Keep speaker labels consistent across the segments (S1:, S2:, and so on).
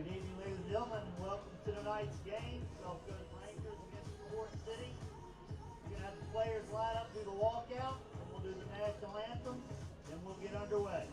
S1: Good evening, ladies and gentlemen, and welcome to tonight's game. Gulf Coast Rangers against Fort City. We're going to have the players line up, do the walkout, and we'll do the national anthem, then we'll get underway.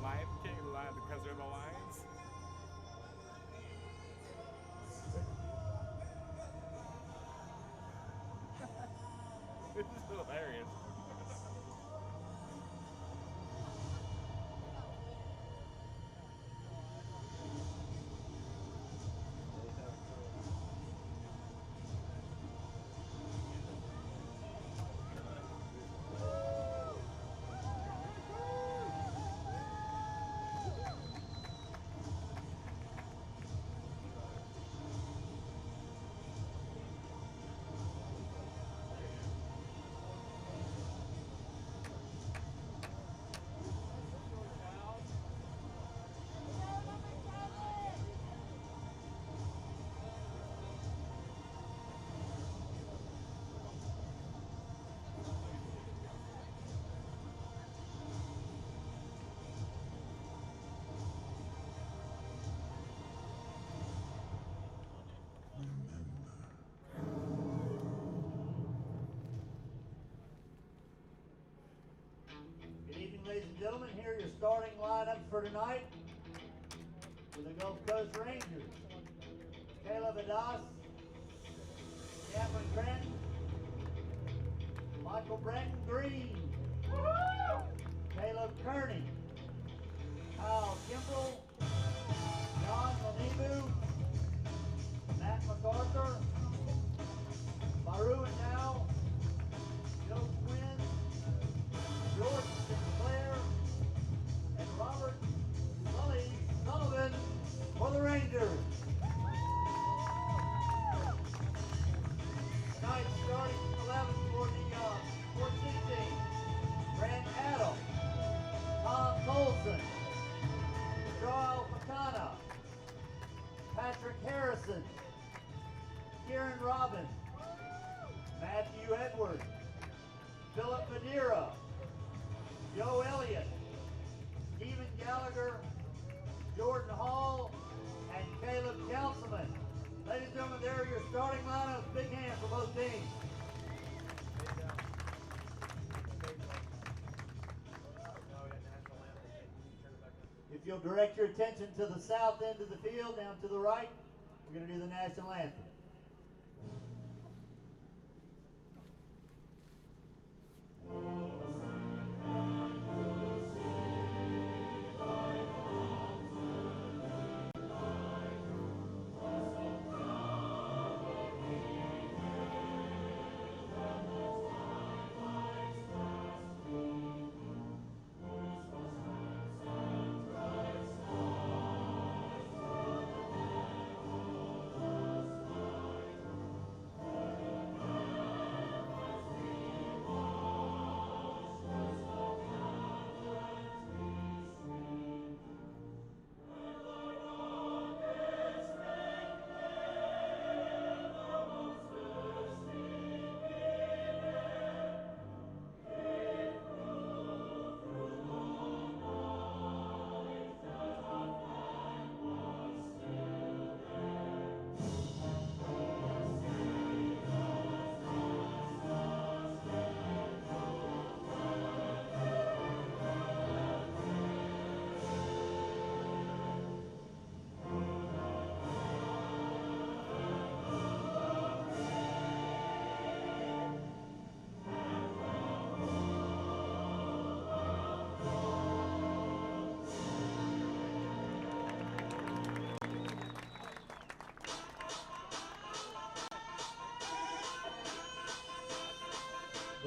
S2: Lion King, because they're the lions? This is hilarious.
S1: Good evening, ladies and gentlemen. Here are your starting lineups for tonight for the Gulf Coast Rangers. Caleb Adas, Cameron Grant, Michael Bratton Green, Caleb Kearney, Kyle Kimbrell, John Lanibu, Matt MacArthur, Maru Now, Joe Quinn, George Sinclair, and Robert Sullivan for the Rangers. Tonight's starting 11 for the Fort City team. Grant Adam, Tom Colson, Joel Pacana, Patrick Harrison, Kieran Robbins, Matthew Edwards, Philip Madeira, Joe Elliott, Stephen Gallagher, Jordan Hall, and Caleb Councilman. Ladies and gentlemen, there are your starting lineups. Big hand for both teams. If you'll direct your attention to the south end of the field, down to the right, we're going to do the national anthem.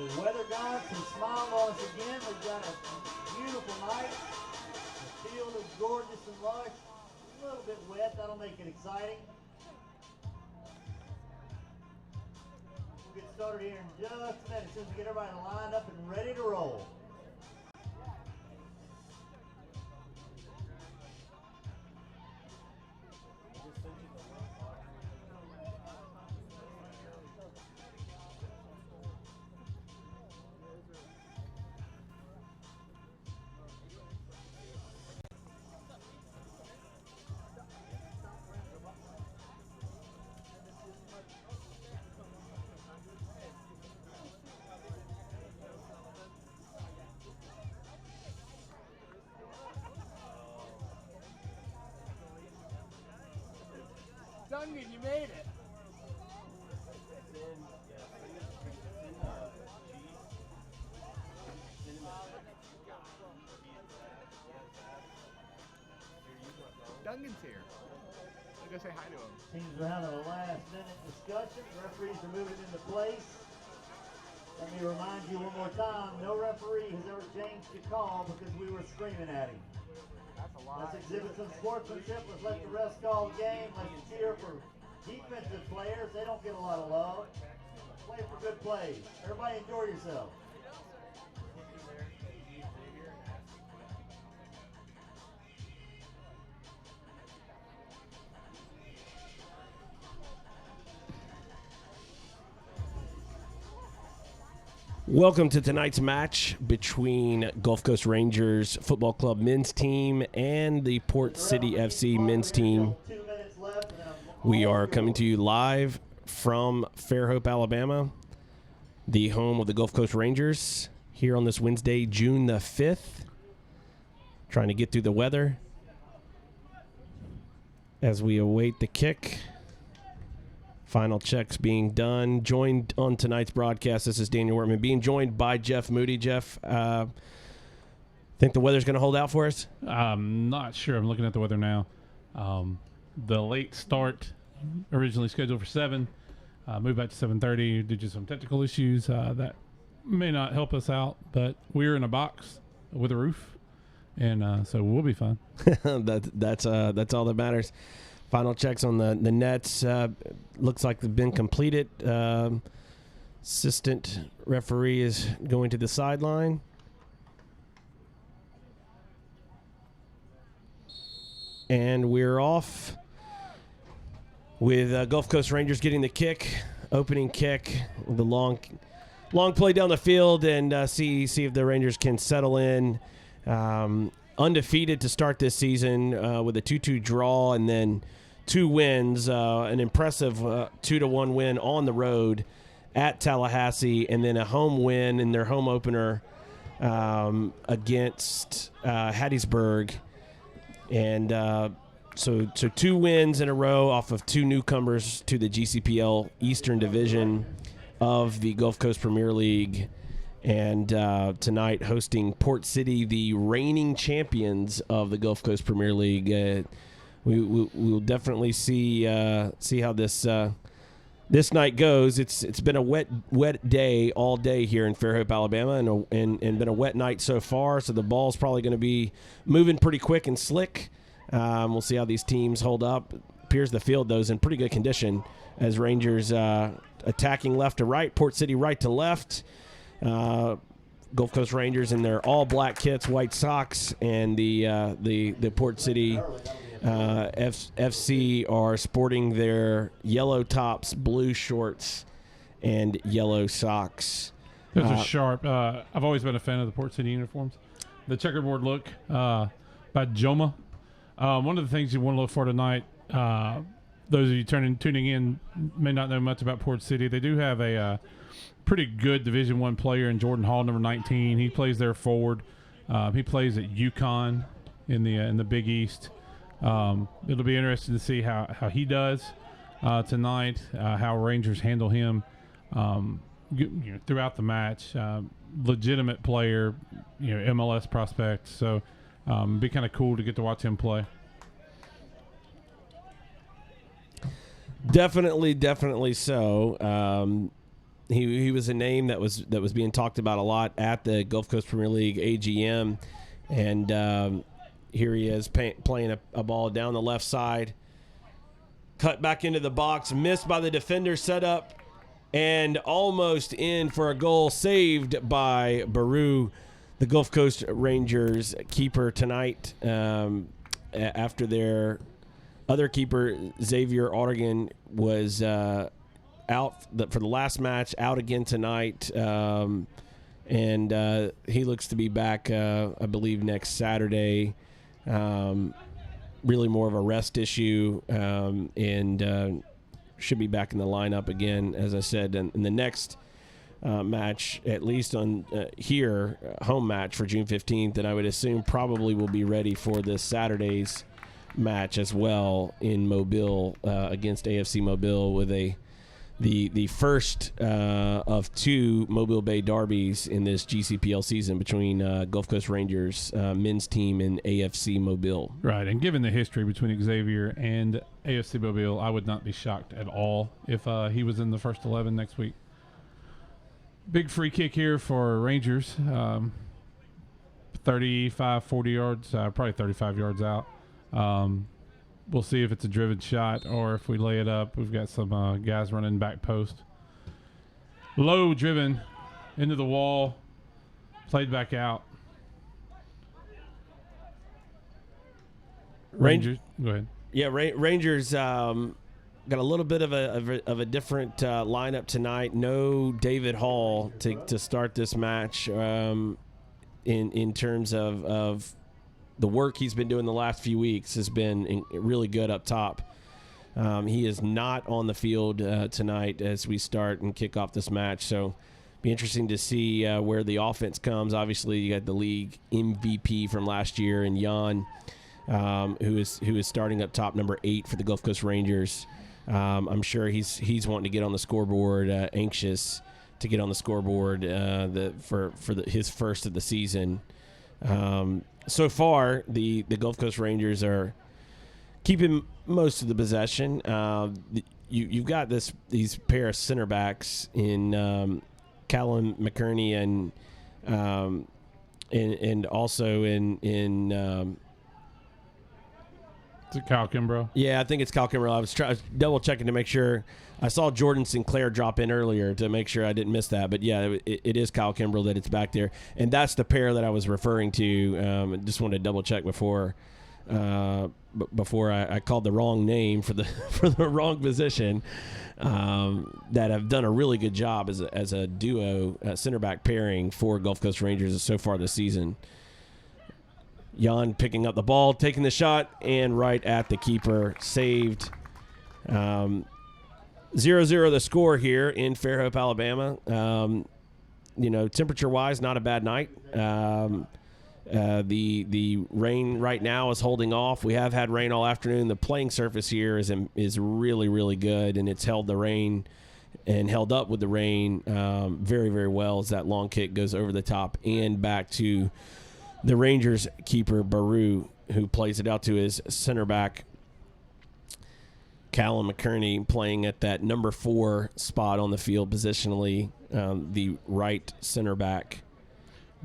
S1: the weather gods have smiled on us again. We've got a beautiful night. The field is gorgeous and lush. A little bit wet, that'll make it exciting. We'll get started here in just a minute as soon as we get everybody lined up and ready to roll.
S3: Duncan, you made it. Duncan's here. I'm gonna say hi to him.
S1: Teams are having a last-minute discussion. Referees are moving into place. Let me remind you one more time, no referee has ever changed the call because we were screaming at him. Let's exhibit some sportsmanship. Let's let the refs call the game. Let's cheer for defensive players. They don't get a lot of love. Play for good plays. Everybody enjoy yourself.
S4: Welcome to tonight's match between Gulf Coast Rangers Football Club men's team and the Port City FC men's team. We are coming to you live from Fairhope, Alabama, the home of the Gulf Coast Rangers, here on this Wednesday, June the 5th. Trying to get through the weather as we await the kick. Final checks being done. Joined on tonight's broadcast, this is Daniel Wortman, being joined by Jeff Moody. Jeff, think the weather's going to hold out for us?
S5: I'm not sure. I'm looking at the weather now. The late start, originally scheduled for 7, moved back to 7:30 due to some technical issues that may not help us out, but we're in a box with a roof, and so we'll be fine.
S4: That's all that matters. Final checks on the nets. Looks like they've been completed. Assistant referee is going to the sideline. And we're off with Gulf Coast Rangers getting the kick, opening kick, the long play down the field, and see if the Rangers can settle in. Undefeated to start this season with a 2-2 draw and then 2 wins, an impressive 2-1 win on the road at Tallahassee, and then a home win in their home opener against Hattiesburg. And so 2 wins in a row off of 2 newcomers to the GCPL Eastern Division of the Gulf Coast Premier League. And tonight hosting Port City, the reigning champions of the Gulf Coast Premier League. We'll definitely see how this night goes. It's been a wet day all day here in Fairhope, Alabama, and been a wet night so far. So the ball's probably going to be moving pretty quick and slick. We'll see how these teams hold up. Appears the field though is in pretty good condition as Rangers attacking left to right, Port City right to left. Gulf Coast Rangers in their all black kits, white socks, and the Port City FC are sporting their yellow tops, blue shorts, and yellow socks.
S5: Those are sharp. I've always been a fan of the Port City uniforms. The checkerboard look by Joma. One of the things you want to look for tonight, those of you tuning in may not know much about Port City. They do have a pretty good Division I player in Jordan Hall, number 19. He plays there forward. He plays at UConn in the Big East. It'll be interesting to see how he does tonight, how Rangers handle him throughout the match. Legitimate player, MLS prospect. So it'd be kind of cool to get to watch him play.
S4: Definitely so. He was a name that was being talked about a lot at the Gulf Coast Premier League AGM, and here he is playing a ball down the left side, cut back into the box, missed by the defender, set up, and almost in for a goal, saved by Baru, the Gulf Coast Rangers keeper tonight, after their other keeper, Xavier Ortegan, was out for the last match, out again tonight, and he looks to be back, I believe, next Saturday. Really more of a rest issue, and should be back in the lineup again, as I said, in the next match, at least on here, home match for June 15th, and I would assume probably will be ready for this Saturday's match as well in Mobile, against AFC Mobile, with the first of two Mobile Bay derbies in this GCPL season between Gulf Coast Rangers men's team and AFC Mobile.
S5: Right, and given the history between Xavier and AFC Mobile, I would not be shocked at all if he was in the first 11 next week. Big free kick here for Rangers, 35, 40 yards, probably 35 yards out. We'll see if it's a driven shot or if we lay it up. We've got some guys running back post. Low driven into the wall, played back out. Rangers, go ahead.
S4: Yeah, Rangers got a little bit of a different lineup tonight. No David Hall to start this match, in terms of the work he's been doing the last few weeks has been really good up top. He is not on the field tonight as we start and kick off this match. So be interesting to see where the offense comes. Obviously, you got the league MVP from last year and Jan, who is starting up top, number 8 for the Gulf Coast Rangers. I'm sure he's wanting to get on the scoreboard, anxious to get on the scoreboard for his first of the season. So far, the Gulf Coast Rangers are keeping most of the possession. You've got these pair of center backs in Callum McKerney and also in
S5: is it Kyle Kimbrough?
S4: Yeah, I think it's Kyle Kimbrough. I was double checking to make sure. I saw Jordan Sinclair drop in earlier to make sure I didn't miss that. But yeah, it is Kyle Kimbrough that it's back there, and that's the pair that I was referring to. Just wanted to double check before I called the wrong name for the wrong position. That have done a really good job as a duo center back pairing for Gulf Coast Rangers so far this season. Jan picking up the ball, taking the shot, and right at the keeper, saved. 0-0 the score here in Fairhope, Alabama. Temperature-wise, not a bad night. The rain right now is holding off. We have had rain all afternoon. The playing surface here is really, really good, and it's held the rain and held up with the rain very, very well as that long kick goes over the top and back to the Rangers keeper, Baru, who plays it out to his center back, Callum McKerney, playing at that number 4 spot on the field positionally, the right center back.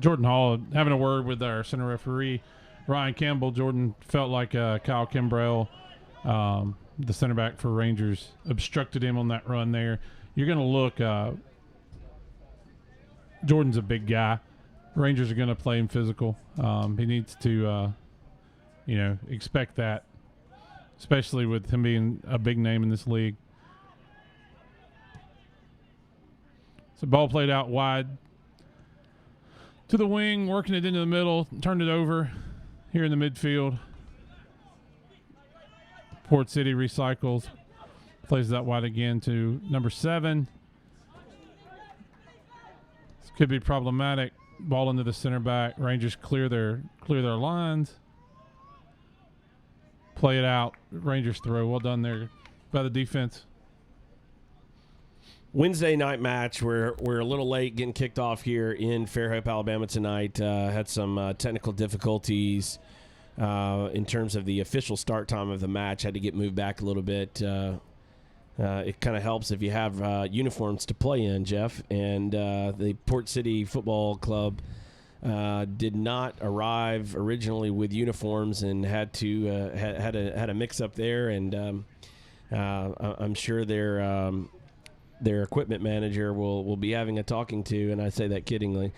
S5: Jordan Hall having a word with our center referee, Ryan Campbell. Jordan felt like Kyle Kimbrough, the center back for Rangers, obstructed him on that run there. You're going to look, Jordan's a big guy. Rangers are going to play him physical. He needs to, expect that, especially with him being a big name in this league. So ball played out wide to the wing, working it into the middle, turned it over here in the midfield. Port City recycles, plays that wide again to number 7. This could be problematic. Ball into the center back. Rangers clear their lines. Play it out. Rangers throw. Well done there by the defense.
S4: Wednesday night match. We're a little late getting kicked off here in Fairhope, Alabama tonight. Had some technical difficulties in terms of the official start time of the match. Had to get moved back a little bit. it kind of helps if you have uniforms to play in, Jeff. And the Port City Football Club did not arrive originally with uniforms and had to had a mix up there, and I'm sure their equipment manager will be having a talking to, and I say that kiddingly,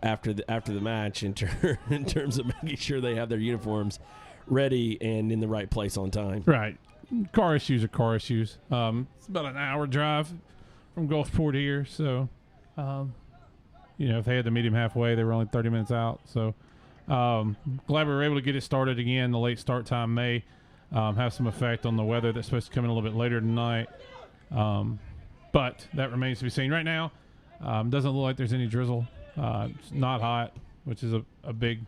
S4: after the match in terms of making sure they have their uniforms ready and in the right place on time.
S5: Right. Car issues are car issues. It's about an hour drive from Gulfport here, so if they had to meet him halfway, they were only 30 minutes out. So glad we were able to get it started again. The late start time may have some effect on the weather that's supposed to come in a little bit later tonight. But that remains to be seen. Right now, doesn't look like there's any drizzle. It's not hot, which is a big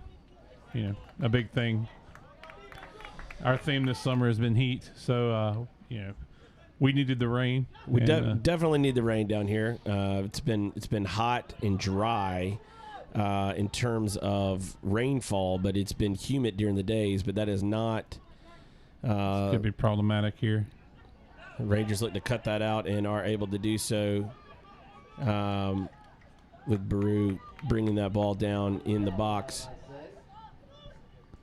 S5: thing. Our theme this summer has been heat, so we needed the rain.
S4: We definitely need the rain down here. It's been hot and dry in terms of rainfall, but it's been humid during the days. But that is not.
S5: Could be problematic here.
S4: Rangers look to cut that out and are able to do so with Baru bringing that ball down in the box.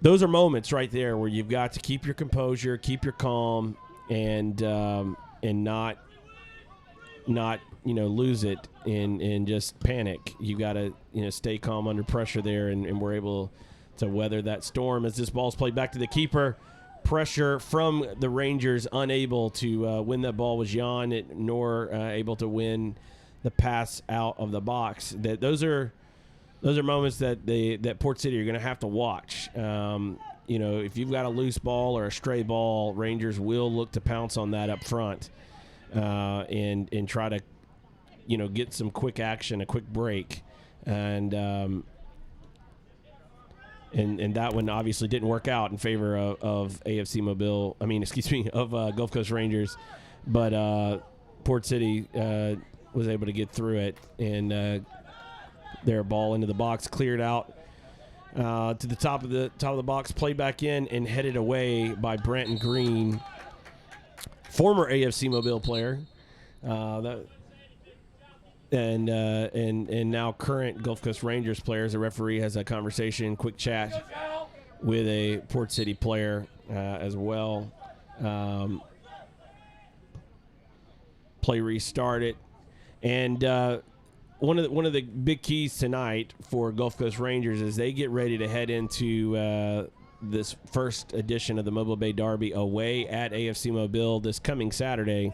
S4: Those are moments right there where you've got to keep your composure, keep your calm, and not lose it and just panic. You got to stay calm under pressure there, and we're able to weather that storm as this ball's played back to the keeper. Pressure from the Rangers, unable to win that ball was Jan, nor able to win the pass out of the box. Those are moments that Port City are going to have to watch. If you've got a loose ball or a stray ball, Rangers will look to pounce on that up front and try to get some quick action, a quick break, and that one obviously didn't work out in favor of AFC Mobile. Of Gulf Coast Rangers, but Port City was able to get through it, and their ball into the box, cleared out to the top of the box, played back in, and headed away by Branton Green, former AFC Mobile player, and now current Gulf Coast Rangers players. The referee has a conversation, quick chat with a Port City player as well. Play restarted, and one of the big keys tonight for Gulf Coast Rangers is they get ready to head into this first edition of the Mobile Bay Derby away at AFC Mobile this coming Saturday.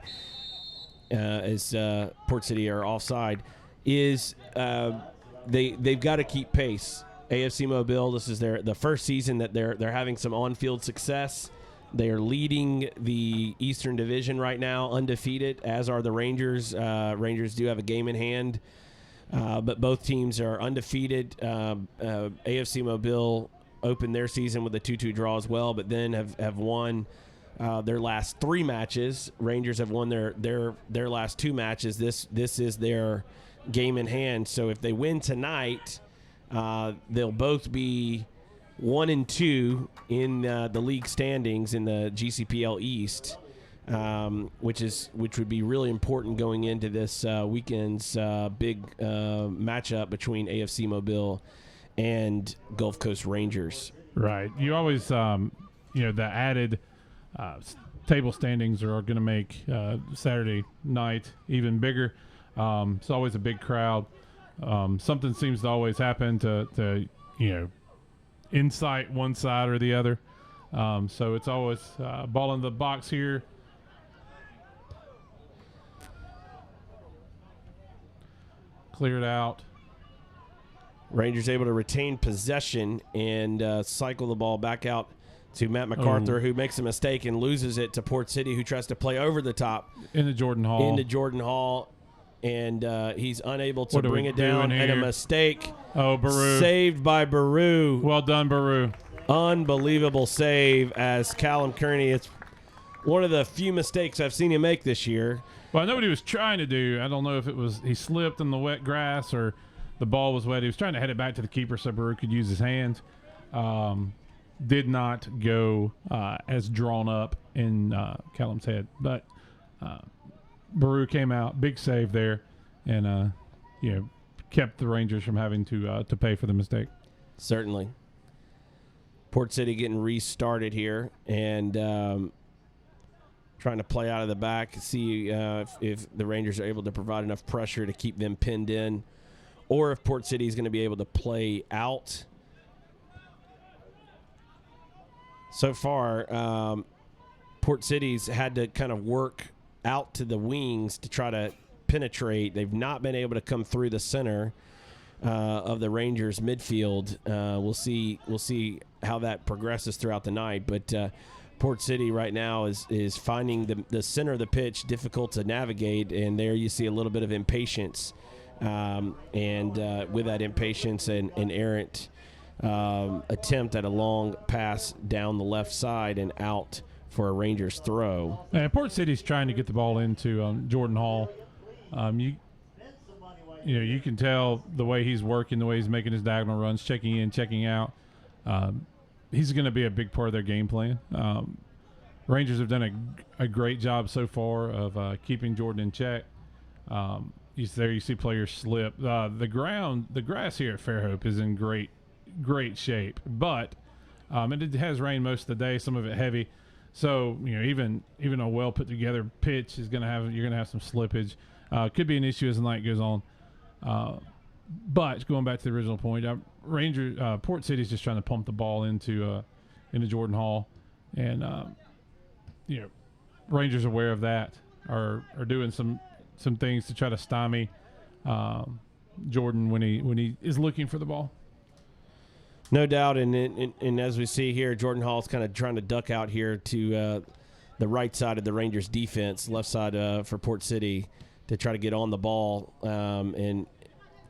S4: As Port City are offside, is they've got to keep pace. AFC Mobile, this is the first season that they're having some on-field success. They are leading the Eastern Division right now, undefeated, as are the Rangers. Rangers do have a game in hand, but both teams are undefeated. AFC Mobile opened their season with a 2-2 draw as well, but then have won their last 3 matches. Rangers have won their last 2 matches. This is their game in hand. So if they win tonight, they'll both be 1-2 in the league standings in the GCPL East, which would be really important going into this weekend's big matchup between AFC Mobile and Gulf Coast Rangers.
S5: Right. You always, the added table standings are going to make Saturday night even bigger. It's always a big crowd. Something seems to always happen to incite one side or the other. So it's always ball in the box here. Cleared out.
S4: Rangers able to retain possession and cycle the ball back out to Matt MacArthur, who makes a mistake and loses it to Port City, who tries to play over the top.
S5: Into Jordan Hall.
S4: And he's unable to bring it down. And a mistake.
S5: Oh, Baru.
S4: Saved by Baru.
S5: Well done, Baru.
S4: Unbelievable save as Callum Kearney. It's one of the few mistakes I've seen him make this year.
S5: Well, I know what he was trying to do. I don't know if it was he slipped in the wet grass or the ball was wet. He was trying to head it back to the keeper so Baru could use his hands. Did not go as drawn up in Callum's head. But Baru came out, big save there, and kept the Rangers from having to pay for the mistake.
S4: Certainly. Port City getting restarted here and trying to play out of the back, see if the Rangers are able to provide enough pressure to keep them pinned in, or if Port City is going to be able to play out. So far, Port City's had to kind of work out to the wings to try to penetrate. They've not been able to come through the center of the Rangers midfield. We'll see how that progresses throughout the night. But Port City right now is finding the center of the pitch difficult to navigate, and there you see a little bit of impatience. And with that impatience and errant attempt at a long pass down the left side and out for a Rangers throw.
S5: And Port City's trying to get the ball into Jordan Hall. You can tell the way he's working, the way he's making his diagonal runs, checking in, checking out. He's going to be a big part of their game plan. Rangers have done a great job so far of keeping Jordan in check. You see players slip. The grass here at Fairhope is in great shape, but it has rained most of the day, some of it heavy. So even a well put together pitch you're going to have some slippage. Could be an issue as the night goes on. But going back to the original point, Port City's just trying to pump the ball into Jordan Hall, and Rangers aware of that are doing some things to try to stymie Jordan when he is looking for the ball.
S4: No doubt, and as we see here, Jordan Hall's kind of trying to duck out here to the right side of the Rangers defense, left side for Port City, to try to get on the ball. And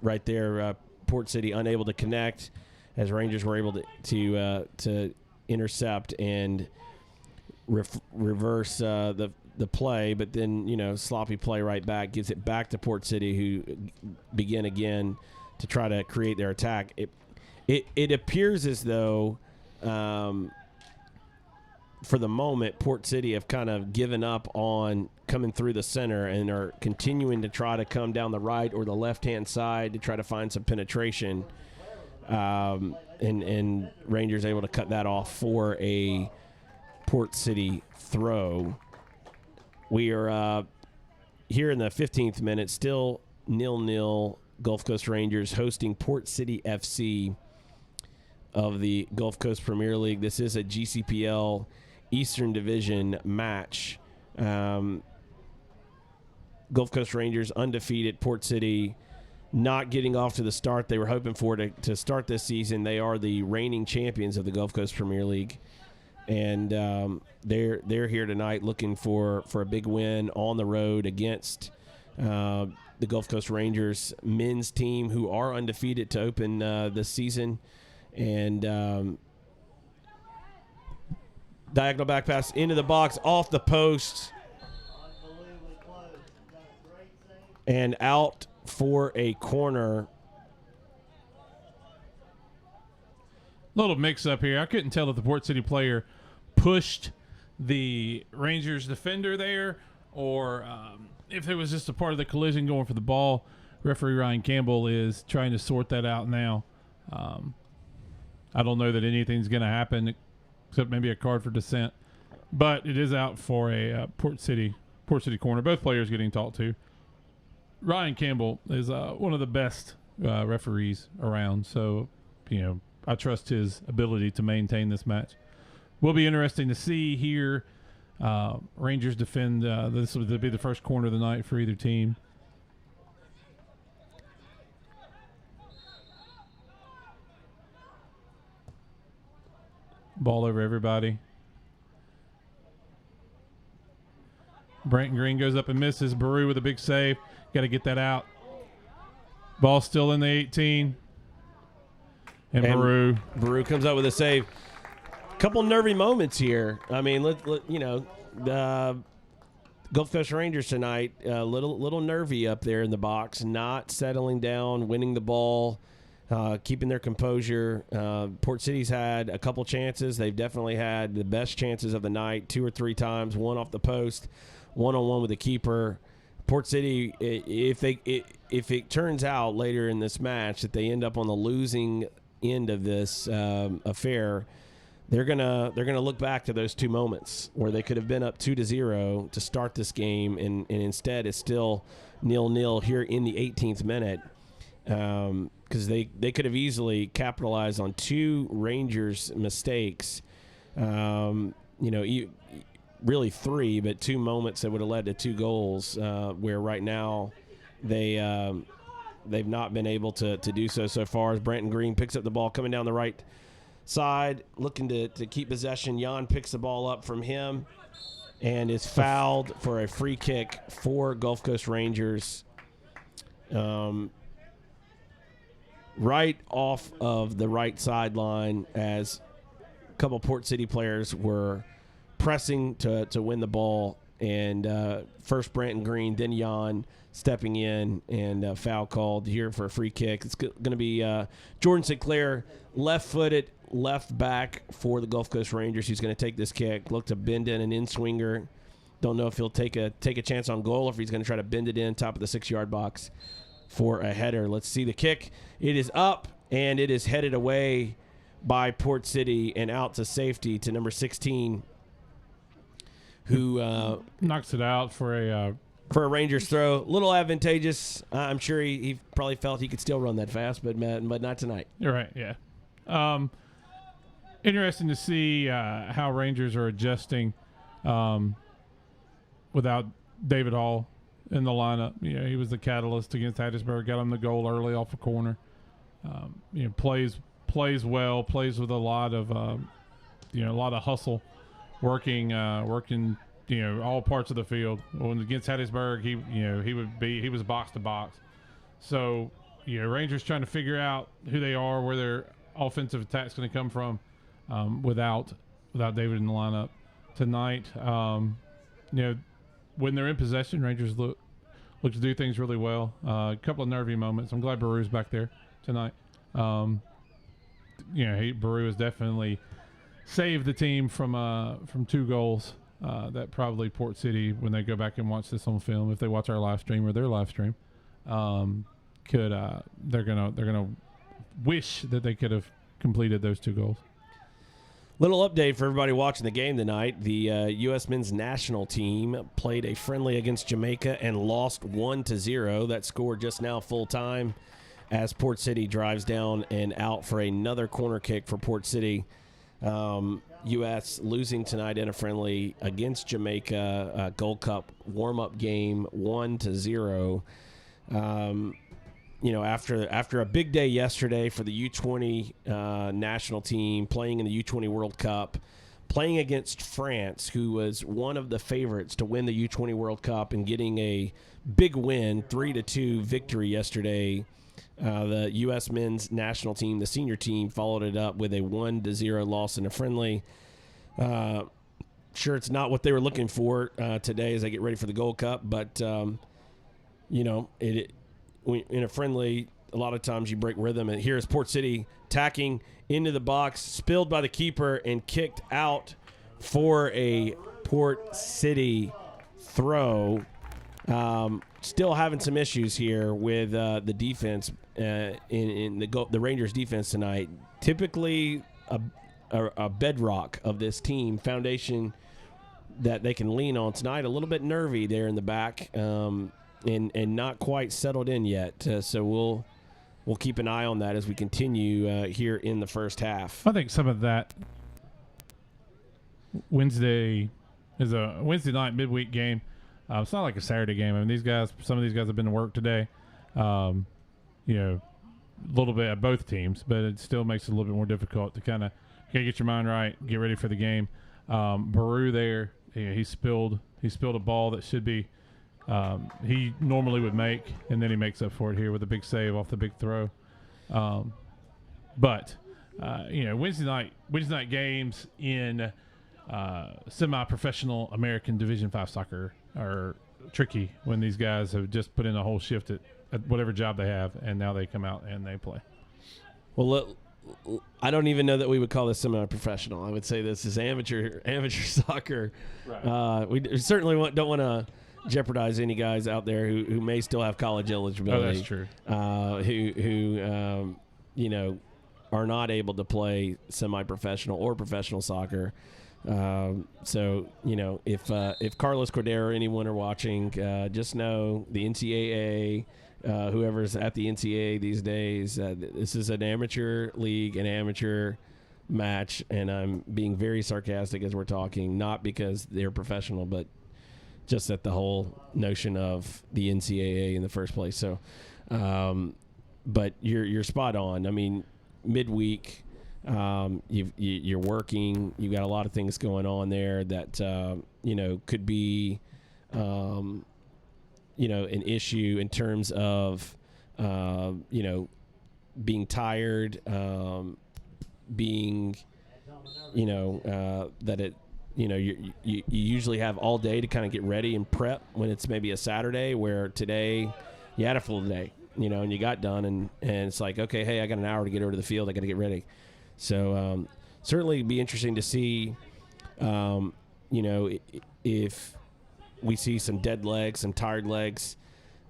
S4: right there, Port City unable to connect, as Rangers were able to intercept and reverse the play, but then sloppy play right back, gives it back to Port City, who begin again to try to create their attack. It appears as though, for the moment, Port City have kind of given up on coming through the center and are continuing to try to come down the right or the left-hand side to try to find some penetration. And Rangers able to cut that off for a Port City throw. We are here in the 15th minute, still 0-0. Gulf Coast Rangers hosting Port City FC of the Gulf Coast Premier League. This is a GCPL Eastern Division match. Gulf Coast Rangers undefeated. Port City not getting off to the start they were hoping for to start this season. They are the reigning champions of the Gulf Coast Premier League, and they're here tonight looking for a big win on the road against the Gulf Coast Rangers men's team, who are undefeated to open this season. And diagonal back pass into the box, off the post, and out for a corner.
S5: Little mix-up here. I couldn't tell if the Port City player pushed the Rangers defender there, or if it was just a part of the collision going for the ball. Referee Ryan Campbell is trying to sort that out now. I don't know that anything's going to happen except maybe a card for dissent, but it is out for a Port City corner. Both players getting talked to. Ryan Campbell is one of the best referees around, so I trust his ability to maintain this match. Will be interesting to see here. Rangers defend. This will be the first corner of the night for either team. Ball over everybody. Brenton Green goes up and misses. Baru with a big save. Got to get that out. Ball still in the 18. And
S4: Baru comes up with a save. Couple nervy moments here. I mean, the Gulf Coast Rangers tonight, a little nervy up there in the box, not settling down, winning the ball. keeping their composure. Port City's had a couple chances. They've definitely had the best chances of the night, 2 or 3 times, one off the post, one-on-one with the keeper. Port City, if it turns out later in this match that they end up on the losing end of this affair, they're gonna look back to those 2 moments where they could have been up 2-0 to start this game, and instead it's still 0-0 here in the 18th minute. Because they could have easily capitalized on 2 Rangers mistakes, really 3, but 2 moments that would have led to 2 goals. Where right now they've not been able to do so far. As Branton Green picks up the ball coming down the right side, looking to keep possession. Jan picks the ball up from him and is fouled for a free kick for Gulf Coast Rangers. Right off of the right sideline, as a couple Port City players were pressing to win the ball, and first Branton Green, then Jan stepping in, and foul called here for a free kick. It's going to be Jordan Sinclair, left-footed, left back for the Gulf Coast Rangers. He's going to take this kick, look to bend in an in-swinger. Don't know if he'll take a chance on goal or if he's going to try to bend it in top of the 6-yard box for a header. Let's see the kick. It is up, and it is headed away by Port City and out to safety to number 16, who
S5: knocks it out for a
S4: Rangers throw. Little advantageous. I'm sure he probably felt he could still run that fast, but not tonight.
S5: You're right, yeah. Interesting to see how Rangers are adjusting without David Hall in the lineup. He was the catalyst against Hattiesburg, got him the goal early off a corner. Plays well, plays with a lot of hustle, working all parts of the field. When against Hattiesburg, he was box to box. So Rangers trying to figure out who they are, where their offensive attack's going to come from without David in the lineup tonight. When they're in possession, Rangers look to do things really well. A couple of nervy moments. I'm glad Baru's back there tonight. Baru has definitely saved the team from 2 goals that probably Port City, when they go back and watch this on film, if they watch our live stream or their live stream, they're gonna wish that they could have completed those 2 goals.
S4: Little update for everybody watching the game tonight. The U.S. men's national team played a friendly against Jamaica and lost 1-0. That score just now full time as Port City drives down and out for another corner kick for Port City. U.S. losing tonight in a friendly against Jamaica, Gold Cup warm-up game, 1-0. After a big day yesterday for the U20 national team, playing in the U20 World Cup, playing against France, who was one of the favorites to win the U20 World Cup, and getting a big win, 3-2 victory yesterday. The U.S. men's national team, the senior team, followed it up with a 1-0 loss in a friendly. Sure, it's not what they were looking for today as they get ready for the Gold Cup, but in a friendly, a lot of times you break rhythm. And here's Port City tacking into the box, spilled by the keeper, and kicked out for a Port City throw. Still having some issues here with the defense in the Rangers defense tonight. Typically a bedrock of this team, foundation that they can lean on tonight. A little bit nervy there in the back. And not quite settled in yet. So we'll keep an eye on that as we continue here in the first half.
S5: I think some of that Wednesday is a Wednesday night midweek game. It's not like a Saturday game. I mean, some of these guys have been to work today. A little bit at both teams, but it still makes it a little bit more difficult to kind of get your mind right, get ready for the game. Baru there, he spilled a ball that should be. He normally would make, and then he makes up for it here with a big save off the big throw. But Wednesday night games in semi-professional American Division V soccer are tricky when these guys have just put in a whole shift at whatever job they have, and now they come out and they play.
S4: Well, I don't even know that we would call this semi-professional. I would say this is amateur soccer.
S5: Right.
S4: We certainly don't want to jeopardize any guys out there who may still have college eligibility.
S5: Oh, that's true.
S4: Who are not able to play semi-professional or professional soccer. So if Carlos Cordero or anyone are watching, just know the NCAA. Whoever's at the NCAA these days, this is an amateur league, an amateur match, and I'm being very sarcastic as we're talking, not because they're professional, but just at the whole notion of the NCAA in the first place. So, but you're spot on. I mean, midweek, you're working. You've got a lot of things going on there that could be. An issue in terms of, being tired, being, that it, you usually have all day to kind of get ready and prep when it's maybe a Saturday, where today you had a full day, and you got done and it's like, okay, hey, I got an hour to get over to the field. I got to get ready. So certainly be interesting to see, if we see some dead legs, some tired legs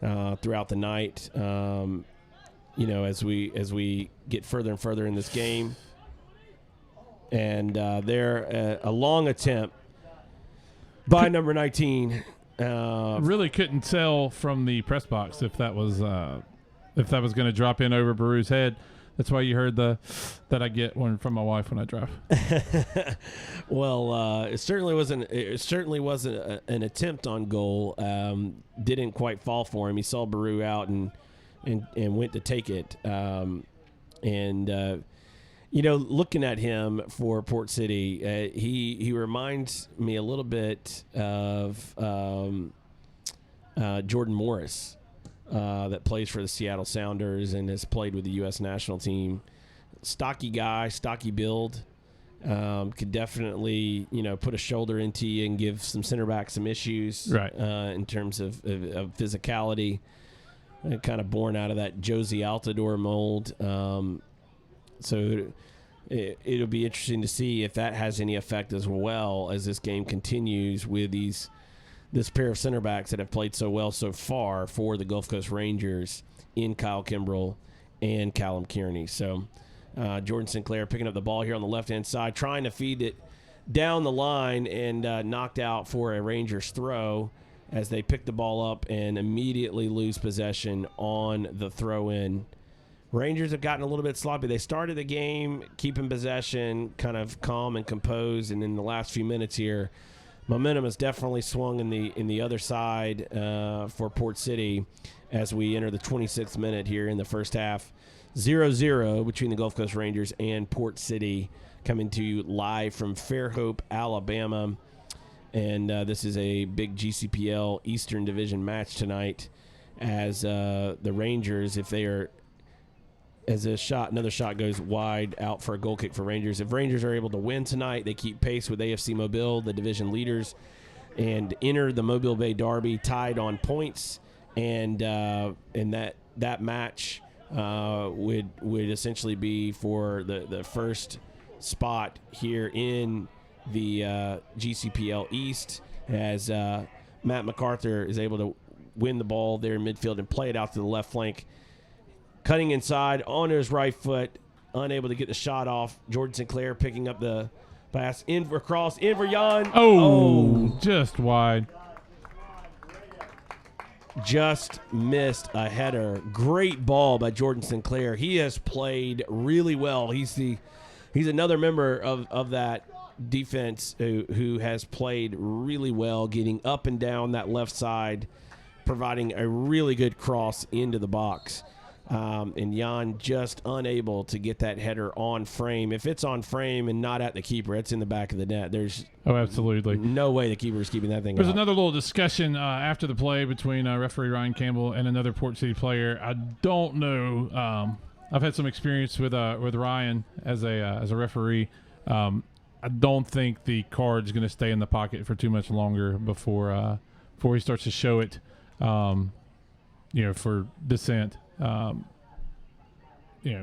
S4: throughout the night. As we get further and further in this game, and there a long attempt by number 19.
S5: Really couldn't tell from the press box if that was going to drop in over Baru's head. That's why you heard that I get one from my wife when I drive.
S4: Well, it certainly wasn't an attempt on goal. Didn't quite fall for him. He saw Baru out and went to take it. Looking at him for Port City, he reminds me a little bit of Jordan Morris. That plays for the Seattle Sounders and has played with the U.S. national team. Stocky guy, stocky build. Could definitely, put a shoulder into you and give some center back some issues.
S5: Right.
S4: In terms of physicality. Kind of born out of that Josie Altidore mold. So it'll be interesting to see if that has any effect as well as this game continues with this pair of center backs that have played so well so far for the Gulf Coast Rangers in Kyle Kimbrell and Callum Kearney. So Jordan Sinclair picking up the ball here on the left-hand side, trying to feed it down the line, and knocked out for a Rangers throw as they pick the ball up and immediately lose possession on the throw-in. Rangers have gotten a little bit sloppy. They started the game keeping possession, kind of calm and composed, and in the last few minutes here, momentum has definitely swung in the other side for Port City as we enter the 26th minute here in the first half. 0-0 between the Gulf Coast Rangers and Port City, coming to you live from Fairhope, Alabama. And this is a big GCPL Eastern Division match tonight as the Rangers, if they are, as another shot goes wide out for a goal kick for Rangers. If Rangers are able to win tonight, they keep pace with AFC Mobile, the division leaders, and enter the Mobile Bay Derby tied on points. And that match would essentially be for the first spot here in the GCPL East, as Matt MacArthur is able to win the ball there in midfield and play it out to the left flank. Cutting inside on his right foot, unable to get the shot off. Jordan Sinclair picking up the pass in for Jan.
S5: Oh, just wide.
S4: Just missed a header. Great ball by Jordan Sinclair. He has played really well. He's another member of that defense who has played really well, getting up and down that left side, providing a really good cross into the box. And Jan just unable to get that header on frame. If it's on frame and not at the keeper, it's in the back of the net. There's
S5: absolutely
S4: no way the keeper is keeping that thing.
S5: There's
S4: out.
S5: Another little discussion after the play between referee Ryan Campbell and another Port City player. I don't know. I've had some experience with Ryan as a referee. I don't think the card's going to stay in the pocket for too much longer before he starts to show it. For dissent.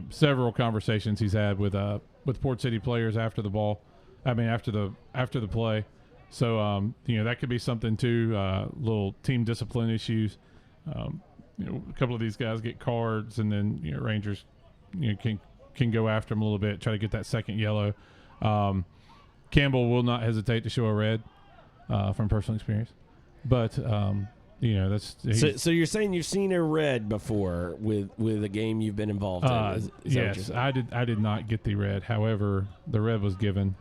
S5: several conversations he's had with Port City players after the ball. I mean, after the play. So that could be something too. Little team discipline issues. A couple of these guys get cards, and then Rangers can go after them a little bit, try to get that second yellow. Campbell will not hesitate to show a red from personal experience, but that's
S4: so you're saying you've seen a red before with a game you've been involved in? Is
S5: yes, I did not get the red. However, the red was given.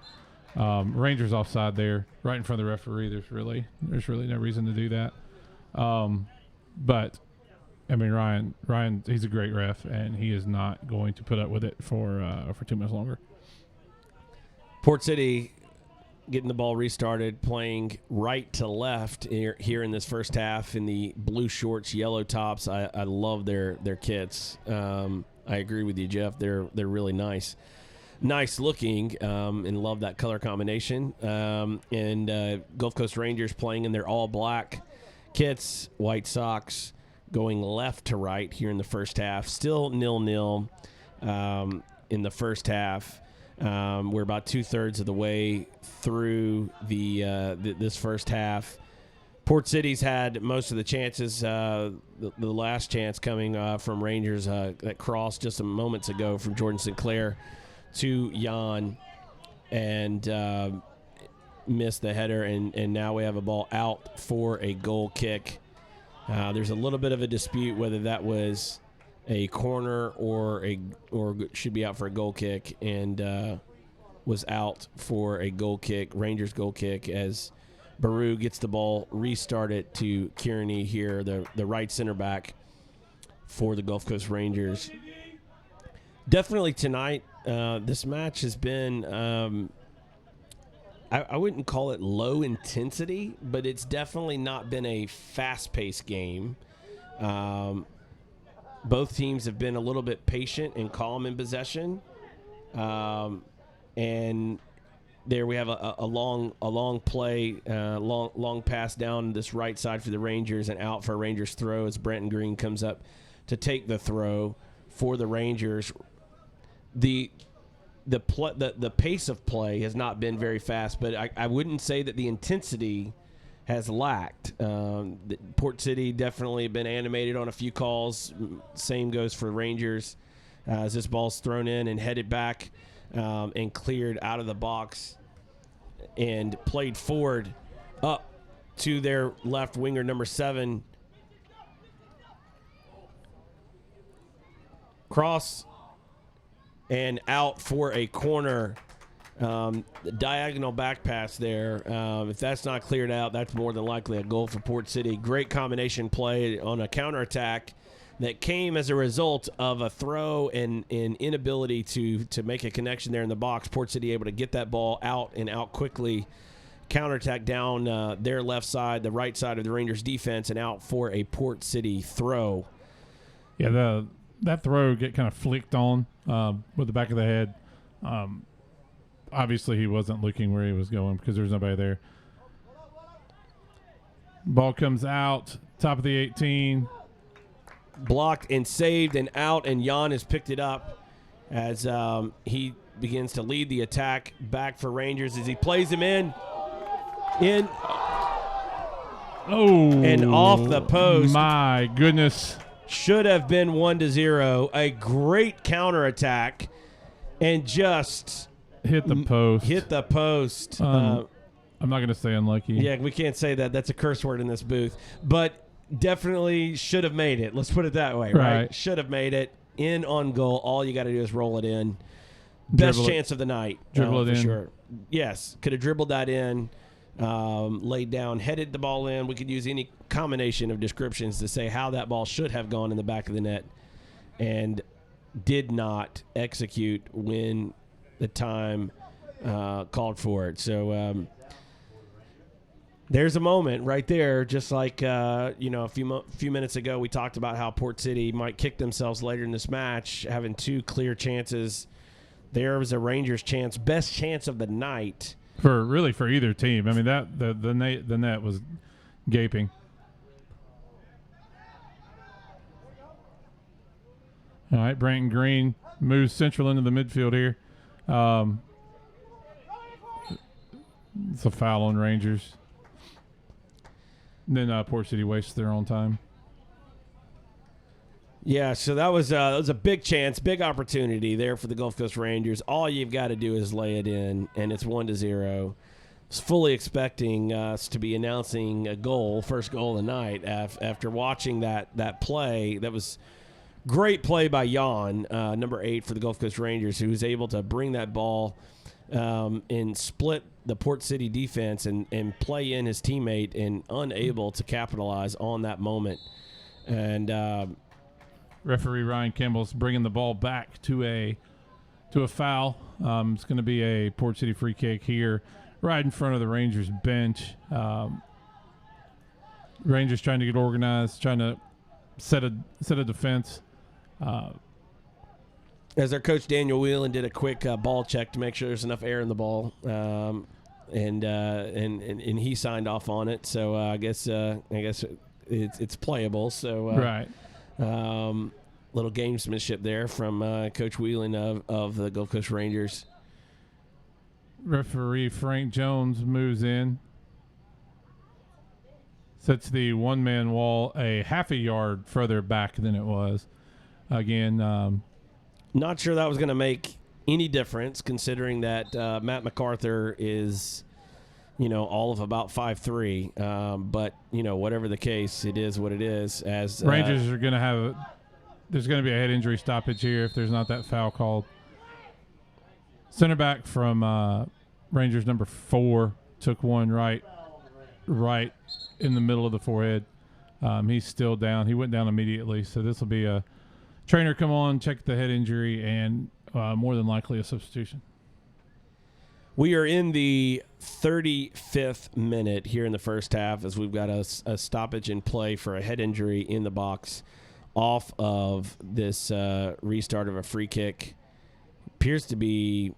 S5: Rangers offside there, right in front of the referee. There's really no reason to do that. But I mean, Ryan, he's a great ref, and he is not going to put up with it for 2 minutes longer.
S4: Port City getting the ball restarted, playing right to left here in this first half in the blue shorts, yellow tops. I love their kits. I agree with you, Jeff. They're really nice looking, and love that color combination. And Gulf Coast Rangers playing in their all black kits, white socks, going left to right here in the first half. Still 0-0 in the first half. We're about 2/3 of the way through this first half. Port City's had most of the chances. The last chance coming from Rangers that crossed just a moments ago from Jordan Sinclair to Jan, and missed the header, and now we have a ball out for a goal kick. There's a little bit of a dispute whether that was a corner or should be out for a goal kick, and was out for a goal kick, Rangers goal kick, as Baru gets the ball restarted to Kearney here, the right center back for the Gulf Coast Rangers. Definitely tonight, this match has been, I wouldn't call it low intensity, but it's definitely not been a fast-paced game. Both teams have been a little bit patient and calm in possession. And there we have a long play, long pass down this right side for the Rangers and out for a Rangers throw as Brenton Green comes up to take the throw for the Rangers. The pace of play has not been very fast, but I wouldn't say that the intensity has lacked. Port City definitely been animated on a few calls. Same goes for Rangers as this ball's thrown in and headed back and cleared out of the box and played forward up to their left winger, number 7. Cross and out for a corner. The diagonal back pass there. If that's not cleared out, that's more than likely a goal for Port City. Great combination play on a counterattack that came as a result of a throw and inability to make a connection there in the box. Port City able to get that ball out and out quickly. Counterattack down their left side, the right side of the Rangers defense, and out for a Port City throw.
S5: Yeah, that throw get kind of flicked on with the back of the head. Obviously, he wasn't looking where he was going because there's nobody there. Ball comes out, top of the 18.
S4: Blocked and saved and out, and Jan has picked it up as he begins to lead the attack back for Rangers as he plays him in.
S5: Oh,
S4: and off the post.
S5: My goodness.
S4: Should have been 1-0. A great counterattack and just
S5: hit the post.
S4: Hit the post.
S5: I'm not going to say unlucky.
S4: Yeah, we can't say that. That's a curse word in this booth. But definitely should have made it. Let's put it that way, right? Should have made it. In on goal. All you got to do is roll it in. Best chance of the night.
S5: Dribble it in.
S4: Sure. Yes, could have dribbled that in, laid down, headed the ball in. We could use any combination of descriptions to say how that ball should have gone in the back of the net and did not execute when the time called for it. So there's a moment right there, just like a few minutes ago we talked about how Port City might kick themselves later in this match, having 2 clear chances. There was a Rangers chance, best chance of the night
S5: for either team. I mean, that the net was gaping. All right, Brandon Green moves central into the midfield here. It's a foul on Rangers. And then Port City wastes their own time.
S4: Yeah, so that was a big chance, big opportunity there for the Gulf Coast Rangers. All you've got to do is lay it in, and it's 1-0. Was fully expecting us to be announcing a goal, first goal of the night, after watching that play. That was great play by Jan, number 8 for the Gulf Coast Rangers, who was able to bring that ball and split the Port City defense and play in his teammate and unable to capitalize on that moment. And
S5: referee Ryan Kimball's bringing the ball back to a foul. It's going to be a Port City free kick here right in front of the Rangers bench. Rangers trying to get organized, trying to set a defense.
S4: As our coach Daniel Whelan did a quick ball check to make sure there's enough air in the ball, and he signed off on it. So I guess it's playable. So
S5: right.
S4: Little gamesmanship there from Coach Whelan of the Gulf Coast Rangers.
S5: Referee Frank Jones moves in, sets the one-man wall a half a yard further back than it was. Again,
S4: not sure that was going to make any difference, considering that Matt MacArthur is, all of about 5'3". But whatever the case, it is what it is. As
S5: Rangers are going to have, there's going to be a head injury stoppage here if there's not that foul called. Center back from Rangers number 4 took one right in the middle of the forehead. He's still down. He went down immediately. So this will be a trainer come on, check the head injury, and more than likely a substitution.
S4: We are in the 35th minute here in the first half as we've got a stoppage in play for a head injury in the box off of this restart of a free kick. Appears to be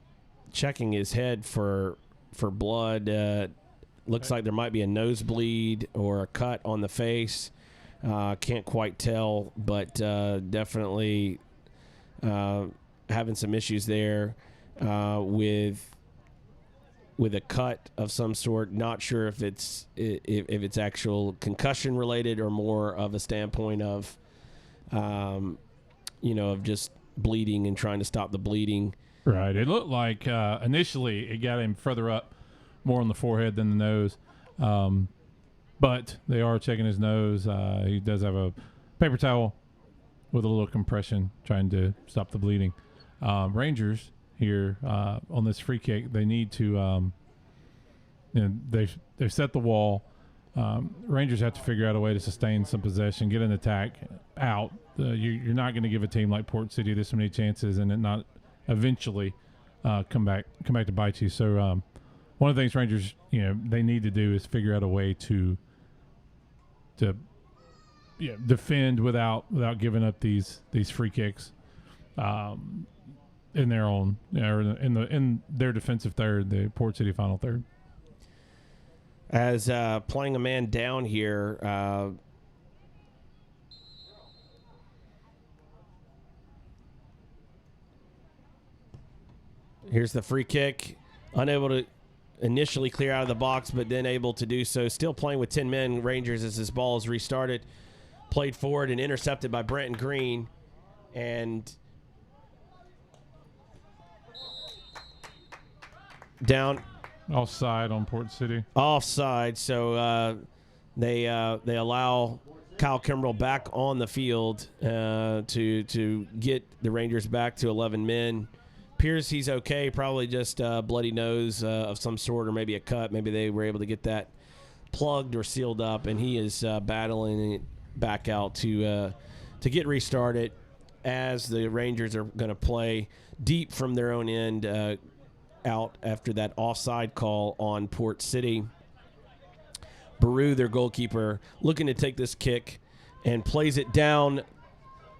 S4: checking his head for blood. Looks like there might be a nosebleed or a cut on the face. Can't quite tell, but definitely having some issues there with a cut of some sort. Not sure if it's actual concussion related or more of a standpoint of of just bleeding and trying to stop the bleeding.
S5: Right. It looked like initially it got him further up, more on the forehead than the nose. But they are checking his nose. He does have a paper towel with a little compression trying to stop the bleeding. Rangers here on this free kick, they need to they've set the wall. Rangers have to figure out a way to sustain some possession, get an attack out. You're not going to give a team like Port City this many chances and it not eventually come back to bite you. So one of the things Rangers they need to do is figure out a way to defend without giving up these free kicks in their own in their defensive third, the Port City final third.
S4: As playing a man down here, here's the free kick. Unable to initially clear out of the box, but then able to do so. Still playing with 10 men, Rangers, as this ball is restarted. Played forward and intercepted by Brenton Green. And down.
S5: Offside on Port City.
S4: Offside, so they allow Kyle Kimbrell back on the field to get the Rangers back to 11 men. Appears he's okay, probably just bloody nose of some sort or maybe a cut. Maybe they were able to get that plugged or sealed up, and he is battling it back out to get restarted as the Rangers are going to play deep from their own end out after that offside call on Port City. Baru, their goalkeeper, looking to take this kick and plays it down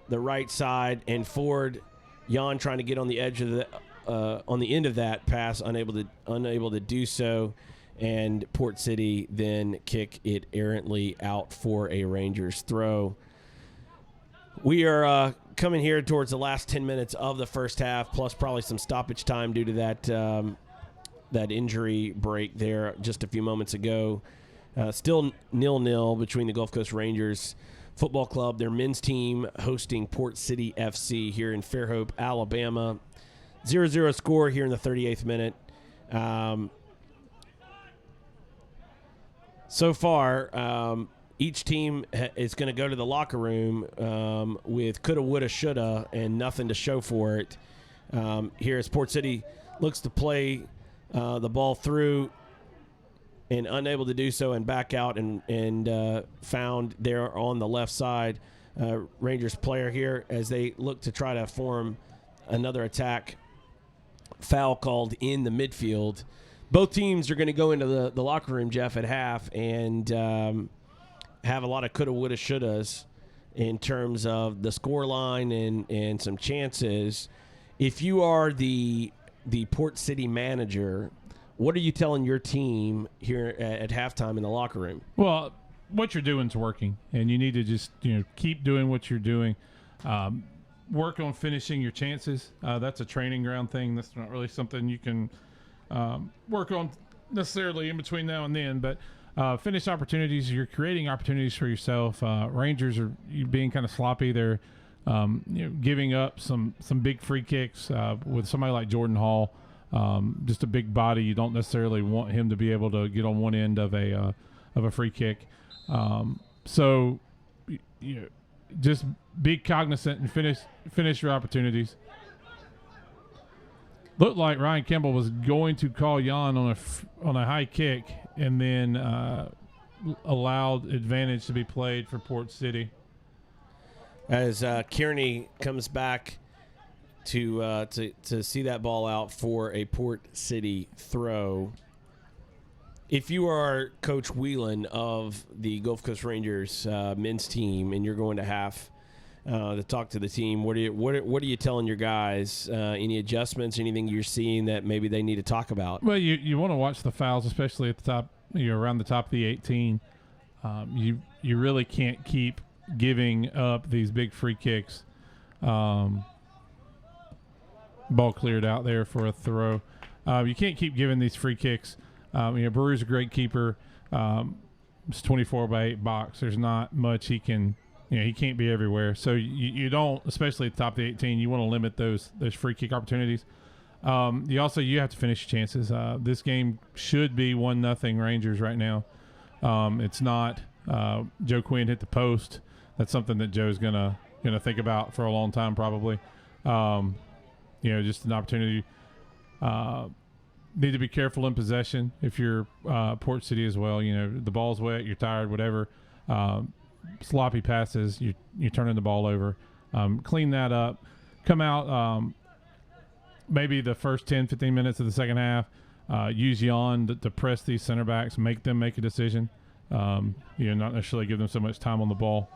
S4: the right side, and forward Jan trying to get on the edge of the on the end of that pass, unable to do so, and Port City then kick it errantly out for a Rangers throw. We are coming here towards the last 10 minutes of the first half, plus probably some stoppage time due to that injury break there just a few moments ago. Still 0-0 between the Gulf Coast Rangers Football Club, their men's team hosting Port City FC here in Fairhope, Alabama. 0-0 score here in the 38th minute. So far, each team is going to go to the locker room with coulda, woulda, shoulda, and nothing to show for it. Here as Port City looks to play the ball through and unable to do so and back out and found there on the left side. Rangers player here as they look to try to form another attack. Foul called in the midfield. Both teams are going to go into the locker room, Jeff, at half and have a lot of coulda, woulda, shouldas in terms of the score line and some chances. If you are the Port City manager, what are you telling your team here at halftime in the locker room?
S5: Well, what you're doing is working, and you need to just keep doing what you're doing. Work on finishing your chances. That's a training ground thing. That's not really something you can work on necessarily in between now and then, but finish opportunities. You're creating opportunities for yourself. Rangers are being kind of sloppy. They're giving up some big free kicks with somebody like Jordan Hall, just a big body. You don't necessarily want him to be able to get on one end of a free kick. So just be cognizant and finish your opportunities. Looked like Ryan Campbell was going to call Jan on a high kick and then allowed advantage to be played for Port City.
S4: As Kearney comes back to see that ball out for a Port City throw. If you are Coach Whelan of the Gulf Coast Rangers men's team and you're going to half to talk to the team, what are you telling your guys? Any adjustments, anything you're seeing that maybe they need to talk about?
S5: Well, you want to watch the fouls, especially at the top, around the top of the 18. You really can't keep giving up these big free kicks. Ball cleared out there for a throw. You can't keep giving these free kicks. Brewer's a great keeper. It's 24-by-8 box. There's not much he can. He can't be everywhere. So you don't, especially at the top of the 18, you want to limit those free kick opportunities. You have to finish your chances. This game should be 1-0 Rangers right now. It's not. Joe Quinn hit the post. That's something that Joe's gonna think about for a long time probably. Just an opportunity. Need to be careful in possession if you're Port City as well. The ball's wet, you're tired, whatever. Sloppy passes, you're turning the ball over. Clean that up. Come out maybe the first 10, 15 minutes of the second half. Use Jan to press these center backs, make them make a decision. Not necessarily give them so much time on the ball.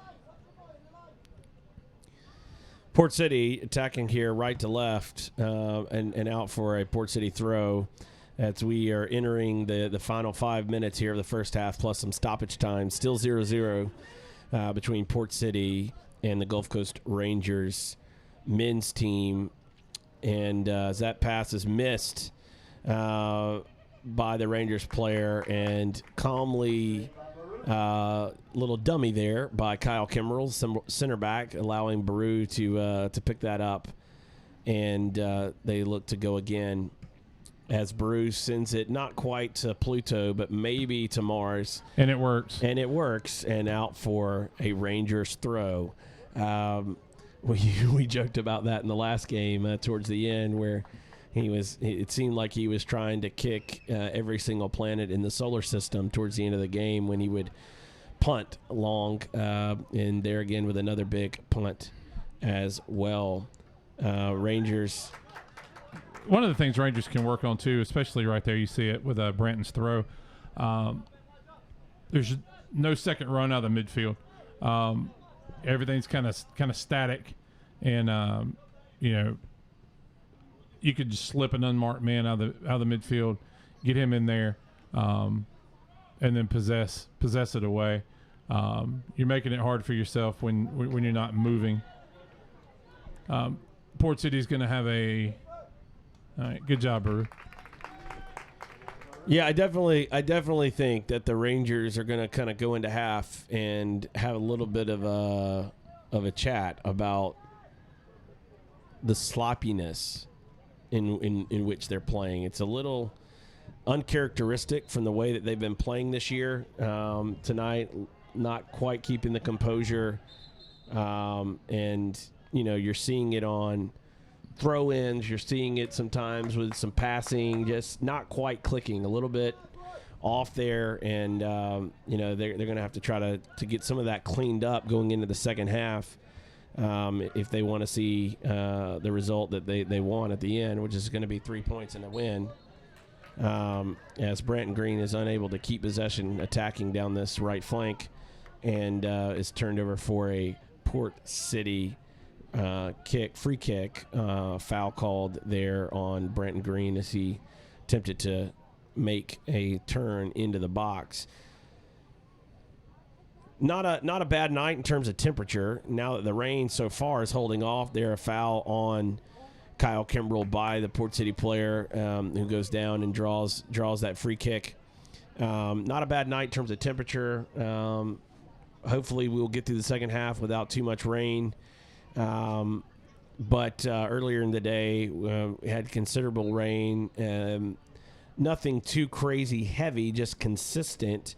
S4: Port City attacking here right to left and out for a Port City throw as we are entering the final 5 minutes here of the first half plus some stoppage time. Still 0-0 between Port City and the Gulf Coast Rangers men's team. And as that pass is missed by the Rangers player and calmly little dummy there by Kyle Kimmerl, center back, allowing Baru to pick that up, and they look to go again as Baru sends it not quite to Pluto but maybe to Mars,
S5: and it works
S4: and out for a Rangers throw. We joked about that in the last game towards the end where it seemed like he was trying to kick every single planet in the solar system towards the end of the game when he would punt long, and there again with another big punt as well. Rangers.
S5: One of the things Rangers can work on too, especially right there, you see it with Branton's throw. There's no second run out of the midfield. Everything's kind of static, and you could just slip an unmarked man out of the midfield, get him in there, and then possess it away. You're making it hard for yourself when you're not moving. Port City's going to have a. All right, good job, Brew.
S4: Yeah, I definitely think that the Rangers are going to kind of go into half and have a little bit of a chat about the sloppiness in which they're playing. It's a little uncharacteristic from the way that they've been playing this year. Tonight, not quite keeping the composure, and you're seeing it on throw-ins. You're seeing it sometimes with some passing, just not quite clicking, a little bit off there, and they're going to have to try to get some of that cleaned up going into the second half if they want to see the result that they want at the end, which is going to be 3 points and a win. As Branton Green is unable to keep possession attacking down this right flank, and is turned over for a Port City free kick, foul called there on Branton Green as he attempted to make a turn into the box. Not a bad night in terms of temperature. Now that the rain so far is holding off, there a foul on Kyle Kimbrell by the Port City player who goes down and draws that free kick. Not a bad night in terms of temperature. Hopefully we'll get through the second half without too much rain. But earlier in the day, we had considerable rain. Nothing too crazy heavy, just consistent.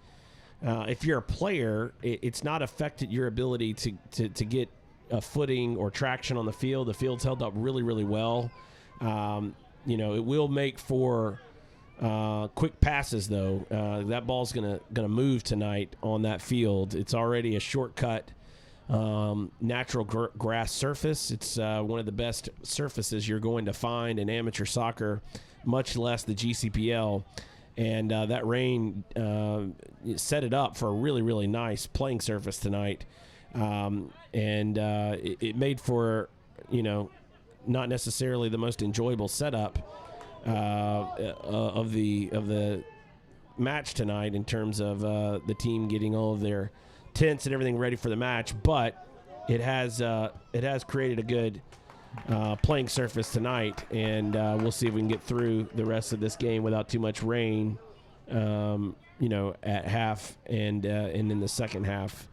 S4: If you're a player, it's not affected your ability to get a footing or traction on the field. The field's held up really, really well. It will make for quick passes, though. That ball's gonna move tonight on that field. It's already a shortcut natural grass surface. It's one of the best surfaces you're going to find in amateur soccer, much less the GCPL. And that rain set it up for a really, really nice playing surface tonight. It made for, not necessarily the most enjoyable setup of the match tonight in terms of the team getting all of their tents and everything ready for the match, but it has created a good playing surface tonight, and we'll see if we can get through the rest of this game without too much rain, at half and in the second half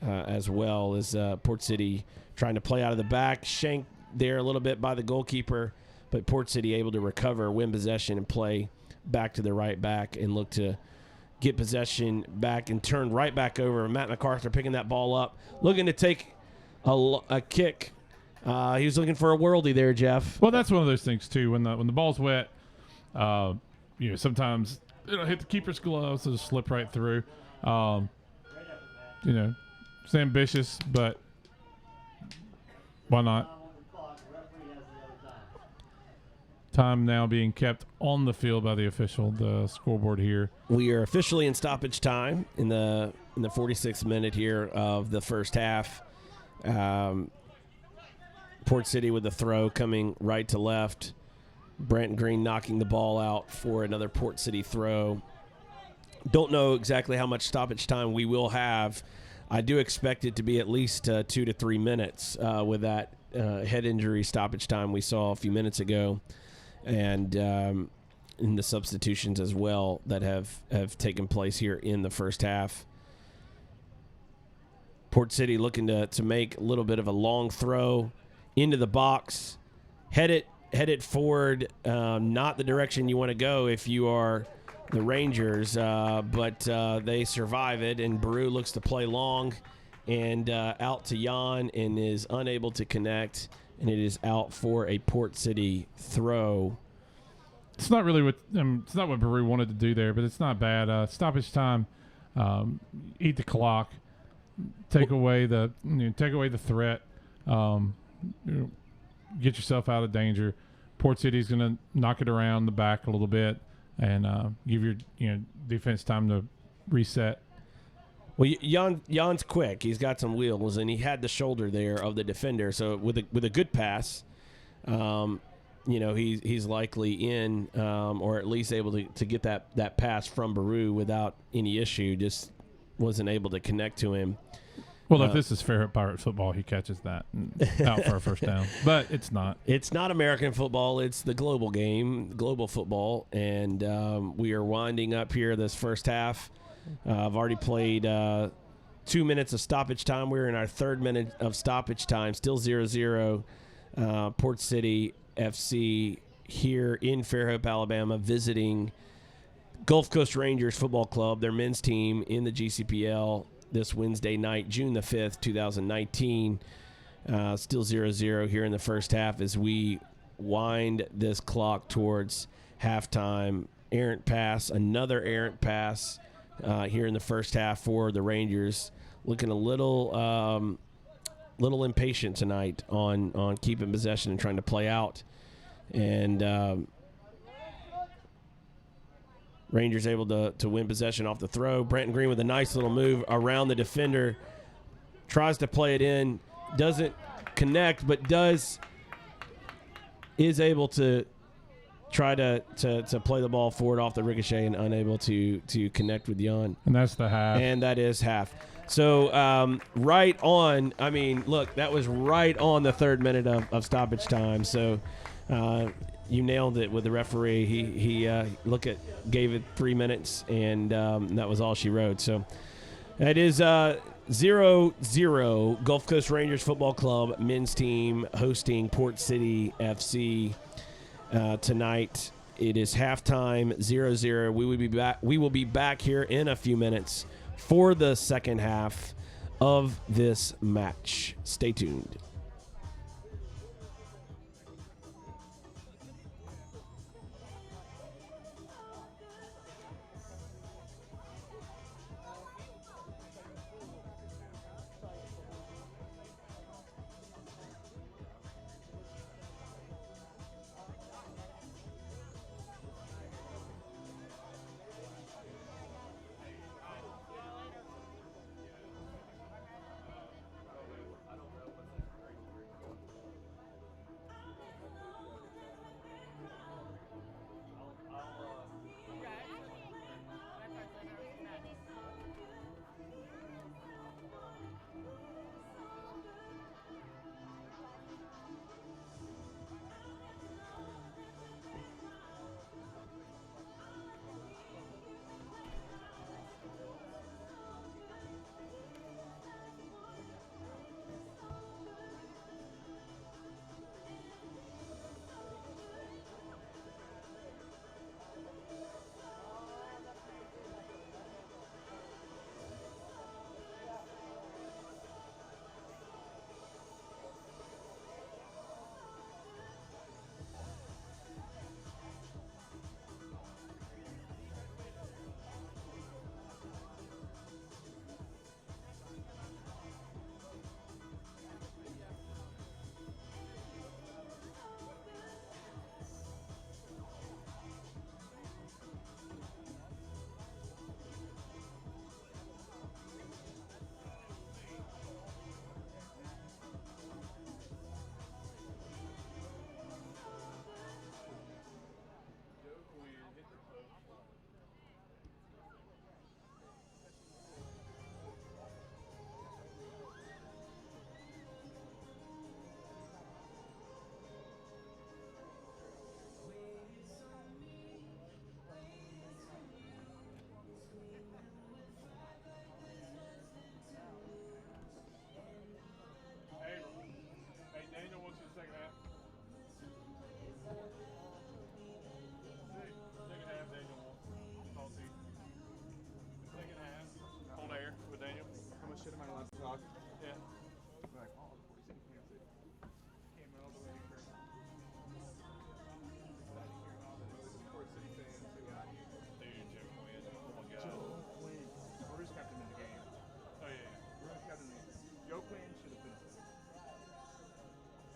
S4: as well, as Port City trying to play out of the back, shanked there a little bit by the goalkeeper, but Port City able to recover, win possession, and play back to the right back and look to get possession back and turn right back over. Matt MacArthur picking that ball up, looking to take a kick. He was looking for a worldie there, Jeff.
S5: Well, that's one of those things too. When the ball's wet, sometimes it'll hit the keeper's gloves, it'll slip right through. It's ambitious, but why not? Time now being kept on the field by the official, the scoreboard here.
S4: We are officially in stoppage time in the 46th minute here of the first half. Port City with the throw coming right to left. Branton Green knocking the ball out for another Port City throw. Don't know exactly how much stoppage time we will have. I do expect it to be at least 2 to 3 minutes with that head injury stoppage time we saw a few minutes ago, and in the substitutions as well that have taken place here in the first half. Port City looking to make a little bit of a long throw into the box, head it forward, not the direction you want to go if you are the Rangers, but they survive it, and Baru looks to play long and out to Jan and is unable to connect, and it is out for a Port City throw.
S5: It's not really it's not what Baru wanted to do there, but it's not bad. Stoppage time, eat the clock, take away the threat, get yourself out of danger. Port City's going to knock it around the back a little bit and give your defense time to reset.
S4: Well, Jan's quick. He's got some wheels, and he had the shoulder there of the defender. So with a good pass, he's likely in, or at least able to get that pass from Baru without any issue. Just wasn't able to connect to him.
S5: Well, if this is Fairhope Pirate football, he catches that out for a first down. But it's not.
S4: It's not American football. It's the global game, global football. And we are winding up here this first half. I've already played 2 minutes of stoppage time. We're in our third minute of stoppage time. Still 0-0. Port City FC here in Fairhope, Alabama, visiting Gulf Coast Rangers Football Club, their men's team in the GCPL this Wednesday night, June the 5th, 2019. Still 0-0 here in the first half as we wind this clock towards halftime. Errant pass, another errant pass here in the first half for the Rangers. Looking a little impatient tonight on keeping possession and trying to play out. And Rangers able to win possession off the throw. Brenton Green with a nice little move around the defender. Tries to play it in. Doesn't connect, but is able to try to play the ball forward off the ricochet and unable to connect with Jan.
S5: And that's the half.
S4: And that is half. So right on, I mean, look, that was right on the third minute of stoppage time. So you nailed it with the referee. He gave it 3 minutes, and that was all she wrote. So it is 0-0 Gulf Coast Rangers Football Club men's team hosting Port City FC tonight. It is halftime, 0-0. We will be back here in a few minutes for the second half of this match. Stay tuned.
S5: Hey, Daniel wants you the second half. Second half, Daniel wants. Talk to you. Second half. Hold air with Daniel.
S3: How much shit am I allowed to talk?
S5: Yeah.
S3: Like, oh, 46 can't see. Came all the way here. Port City fans who got here.
S5: Dude, Joe Quinn. Oh my God.
S3: Joe Quinn. Bruce captain in the game.
S5: Oh yeah.
S3: Bruce captain in the game. Joe Quinn should have finished it.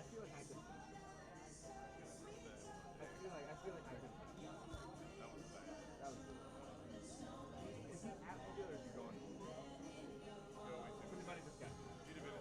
S3: I feel like I could finish it. I feel like I could finish it.
S5: That was bad.
S3: That was good. Is he at Mobile or is he going?
S5: Go with him.
S3: Everybody just got.
S5: You'd have been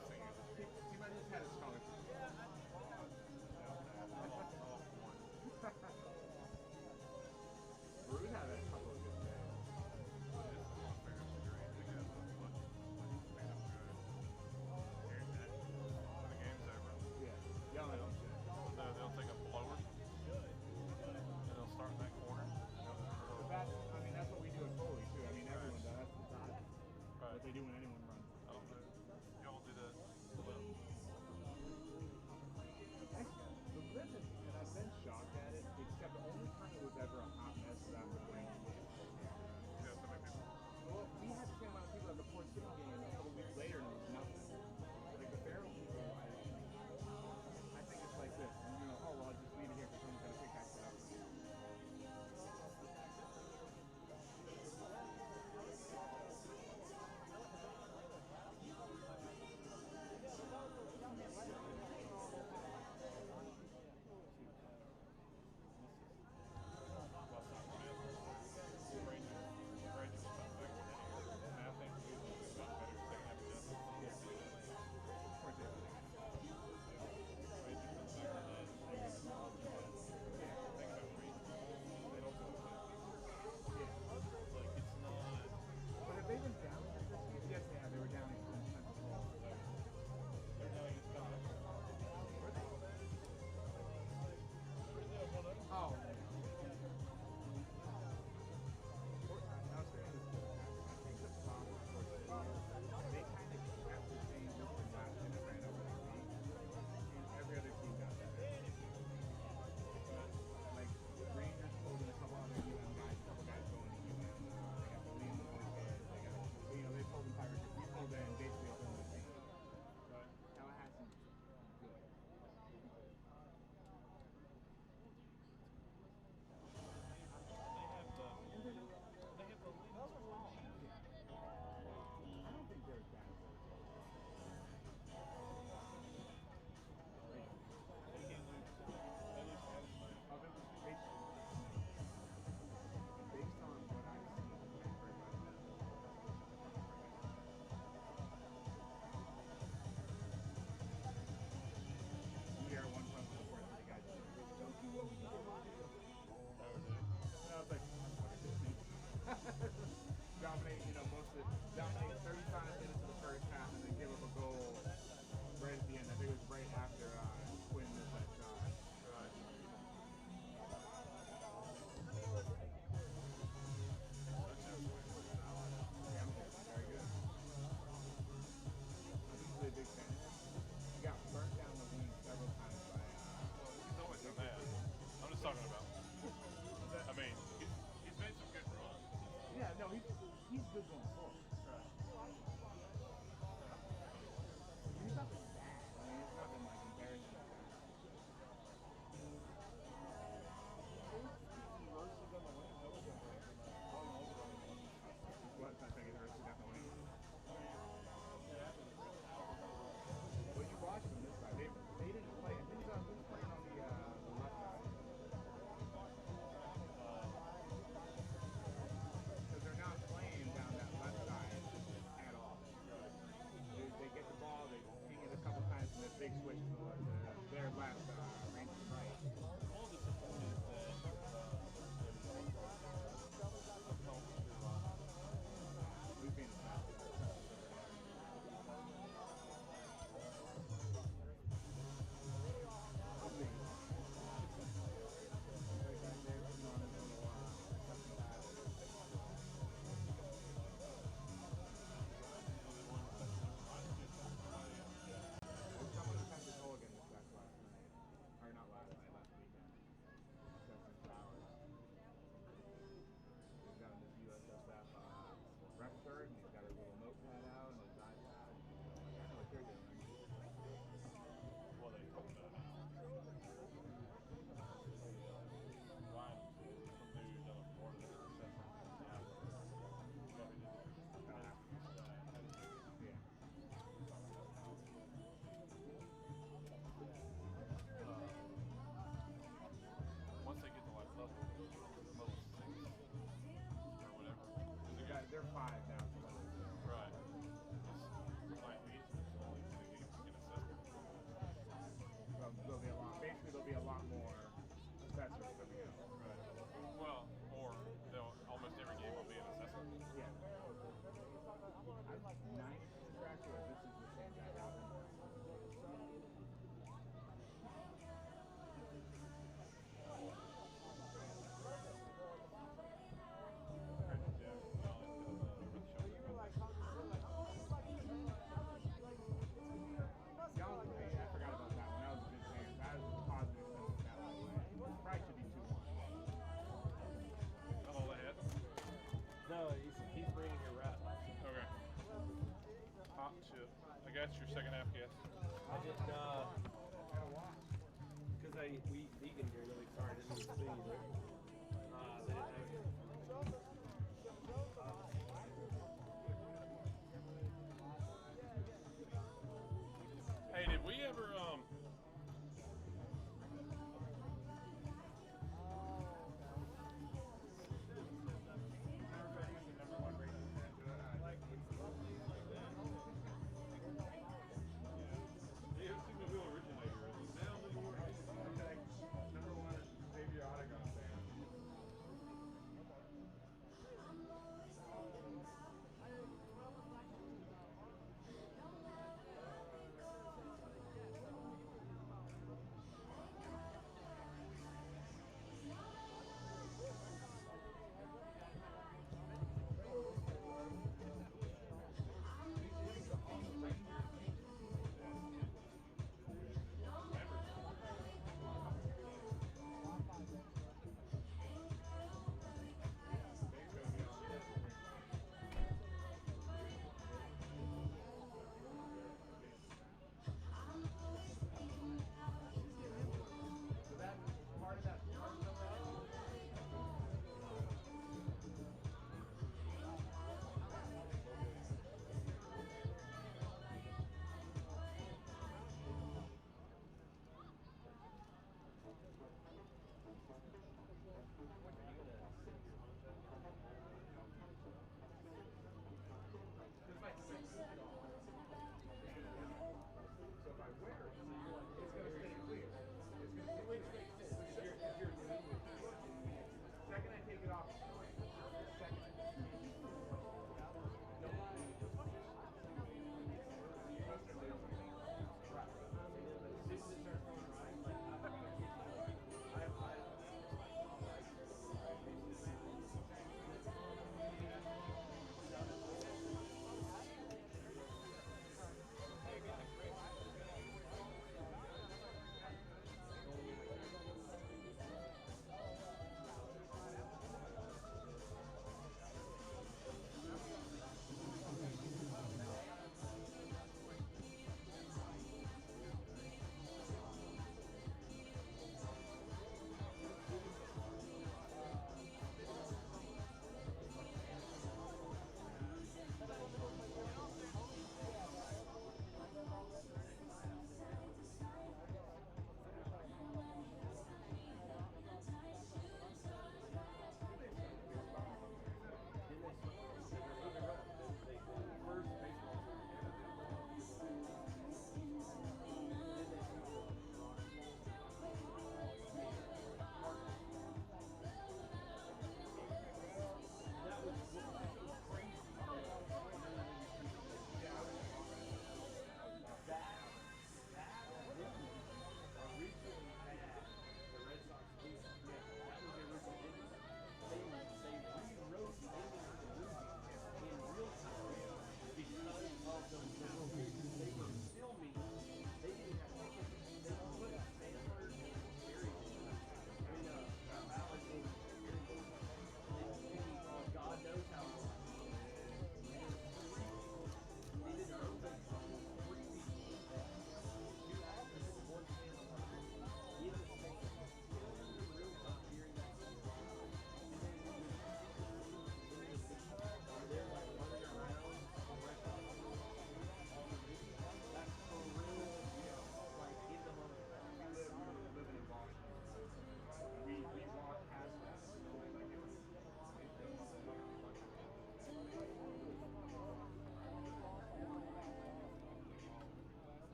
S3: to dominate 35 minutes of the first half and then give up a goal right at the end. I think it was right after Quinn missed that shot.
S2: Right.
S3: Yeah, very good. I'm usually a big fan. He got burnt down the wing several times by.
S2: He's always done that. I'm just talking about. I mean, he's made some good runs.
S3: Yeah, no, he's good going forward.
S2: Right.
S3: He's not been bad. I mean, it's not been like embarrassing. What? I think it hurts to definitely. When you watch them this side, they didn't play. Who's playing on the left side? Because they're not playing down that left side at all. They get the ball, they ping it a couple times, and then big switch to their left, Rangers right.
S2: All disappointed that
S3: We've been fast. Someone attempted Hogan this last night. Or not last night, last weekend. Justin Flowers. He's got his USSF record, and he's got his little notepad out and his iPad. I don't know what they're doing.
S2: well, they told me that. Ryan, some dude down in Florida that said something. Yeah.
S3: Yeah.
S2: Once they get to like level 6 or whatever, 'cause they got
S3: They're 5 now. So
S2: right. It's like me, it's only they get assessment.
S3: there'll be a lot. Basically, there'll be a lot more assessors coming out.
S2: Right. Well, or they'll almost every game will be an assessment.
S3: Yeah. I'm 90 track or this is the same guy. Y'all, I forgot about that one. That was a good chance. That was a positive thing that one. Probably should be 2-1.
S2: That's all they had?
S4: No, he's bringing your wrap.
S2: Okay. Hot chip. I got your second half guess.
S4: I just because we eat vegan here really sorry I didn't see either. They didn't have it.
S2: Hey, did we ever
S3: Number one is patriotic on fan.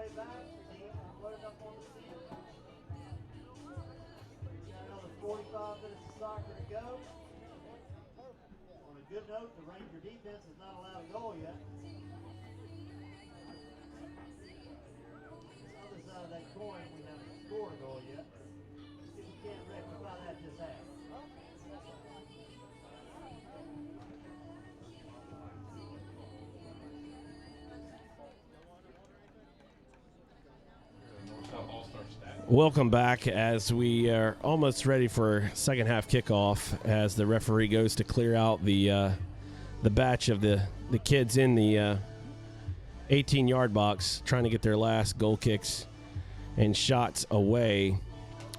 S1: way back. Teams are loaded up on the field. We got another 45 minutes of soccer to go. On a good note, the Ranger defense has not allowed a goal yet. Other side of that coin, we haven't scored a goal yet. See if we can't rectify that this half.
S4: Welcome back as we are almost ready for second half kickoff as the referee goes to clear out the batch of the kids in the 18-yard box trying to get their last goal kicks and shots away.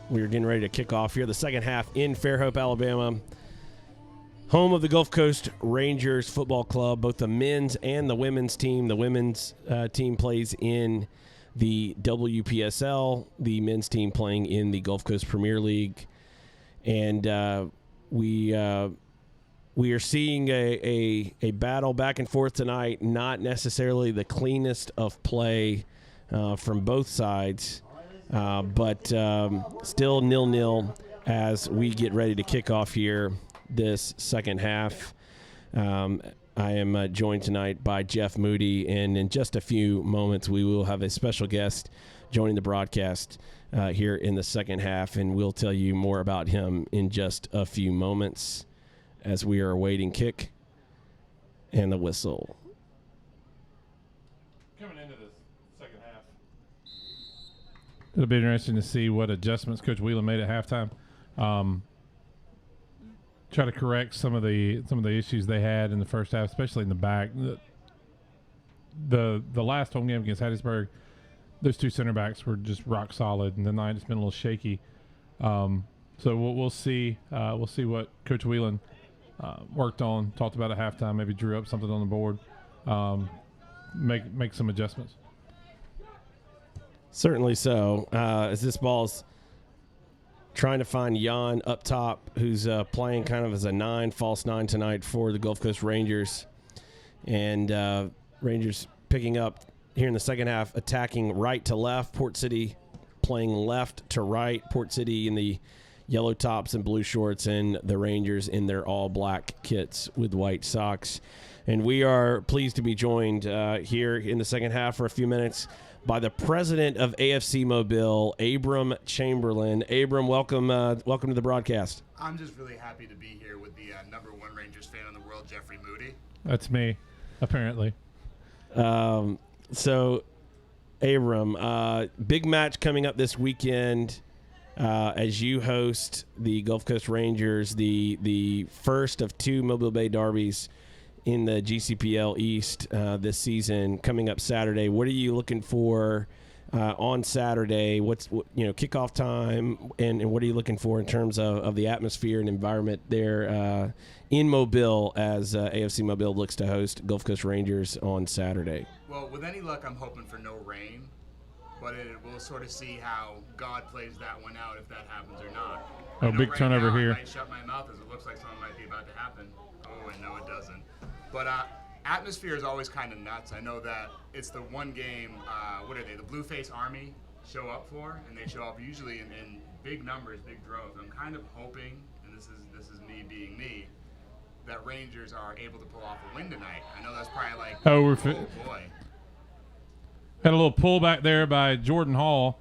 S4: We're getting ready to kick off here the second half in Fairhope, Alabama, home of the Gulf Coast Rangers Football Club, both the men's and the women's team. The women's team plays in the WPSL, the men's team playing in the Gulf Coast Premier League. And we are seeing a battle back and forth tonight, not necessarily the cleanest of play from both sides, but still 0-0 as we get ready to kick off here this second half. I am joined tonight by Jeff Moody, and in just a few moments we will have a special guest joining the broadcast here in the second half, and we'll tell you more about him in just a few moments as we are awaiting kick and the whistle.
S5: Coming into this second half, it'll be interesting to see what adjustments Coach Whelan made at halftime. Try to correct some of the issues they had in the first half, especially in the back. The last home game against Hattiesburg, those two center backs were just rock solid, and tonight it's been a little shaky. So we'll see what Coach Whelan worked on, talked about at halftime, maybe drew up something on the board, make some adjustments.
S4: Certainly so. As this ball's trying to find Jan up top, who's playing kind of as a false nine tonight for the Gulf Coast Rangers. And Rangers picking up here in the second half, attacking right to left. Port City playing left to right. Port City in the yellow tops and blue shorts, and the Rangers in their all-black kits with white socks. And we are pleased to be joined here in the second half for a few minutes by the president of AFC Mobile, Abram Chamberlain. Abram, welcome to the broadcast.
S6: I'm just really happy to be here with the number one Rangers fan in the world, Jeffrey Moody.
S5: That's me, apparently.
S4: So, Abram, big match coming up this weekend as you host the Gulf Coast Rangers, the first of two Mobile Bay derbies in the GCPL East this season, coming up Saturday. What are you looking for on Saturday? What's kickoff time, and what are you looking for in terms of the atmosphere and environment there in Mobile as AFC Mobile looks to host Gulf Coast Rangers on Saturday?
S6: Well, with any luck, I'm hoping for no rain, but we'll sort of see how God plays that one out, if that happens or not.
S5: Oh, big turnover here.
S6: I might shut my mouth as it looks like something might be about to happen. Oh, and no, it doesn't. But atmosphere is always kind of nuts. I know that it's the one game, what are they, the Blueface Army show up for, and they show up usually in big numbers, big droves. I'm kind of hoping, and this is me being me, that Rangers are able to pull off a win tonight. I know that's probably like, oh boy.
S5: Had a little pullback there by Jordan Hall,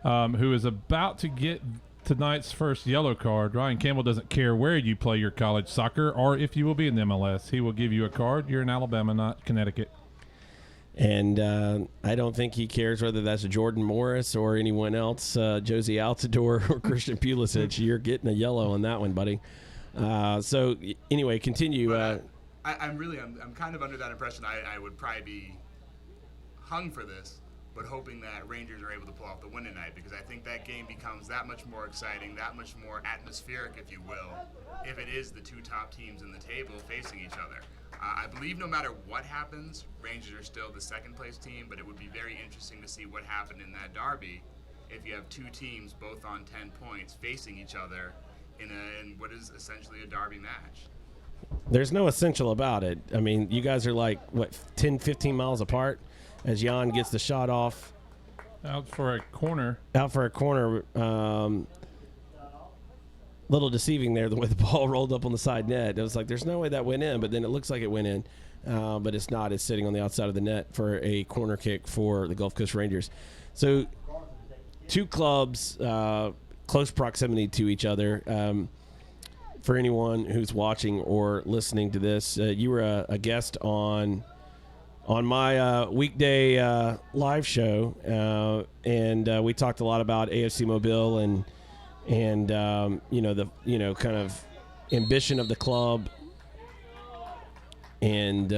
S5: who is about to get tonight's first yellow card. Ryan Campbell doesn't care where you play your college soccer or if you will be in the MLS. He will give you a card. You're in Alabama, not Connecticut.
S4: And I don't think he cares whether that's Jordan Morris or anyone else, Josie Altidore or Christian Pulisic. You're getting a yellow on that one, buddy. So anyway, continue.
S6: I'm kind of under that impression I would probably be hung for this, but hoping that Rangers are able to pull off the win tonight, because I think that game becomes that much more exciting, that much more atmospheric, if you will, if it is the two top teams in the table facing each other. I believe no matter what happens, Rangers are still the second-place team, but it would be very interesting to see what happened in that derby if you have two teams both on 10 points facing each other in what is essentially a derby match.
S4: There's no essential about it. I mean, you guys are like, 10, 15 miles apart as Jan gets the shot off.
S5: Out for a corner.
S4: Out for a corner. Little deceiving there the way the ball rolled up on the side net. It was like there's no way that went in, but then it looks like it went in. But it's not. It's sitting on the outside of the net for a corner kick for the Gulf Coast Rangers. So two clubs, close proximity to each other. For anyone who's watching or listening to this, you were a guest on my weekday live show, and we talked a lot about AFC Mobile and the kind of ambition of the club, and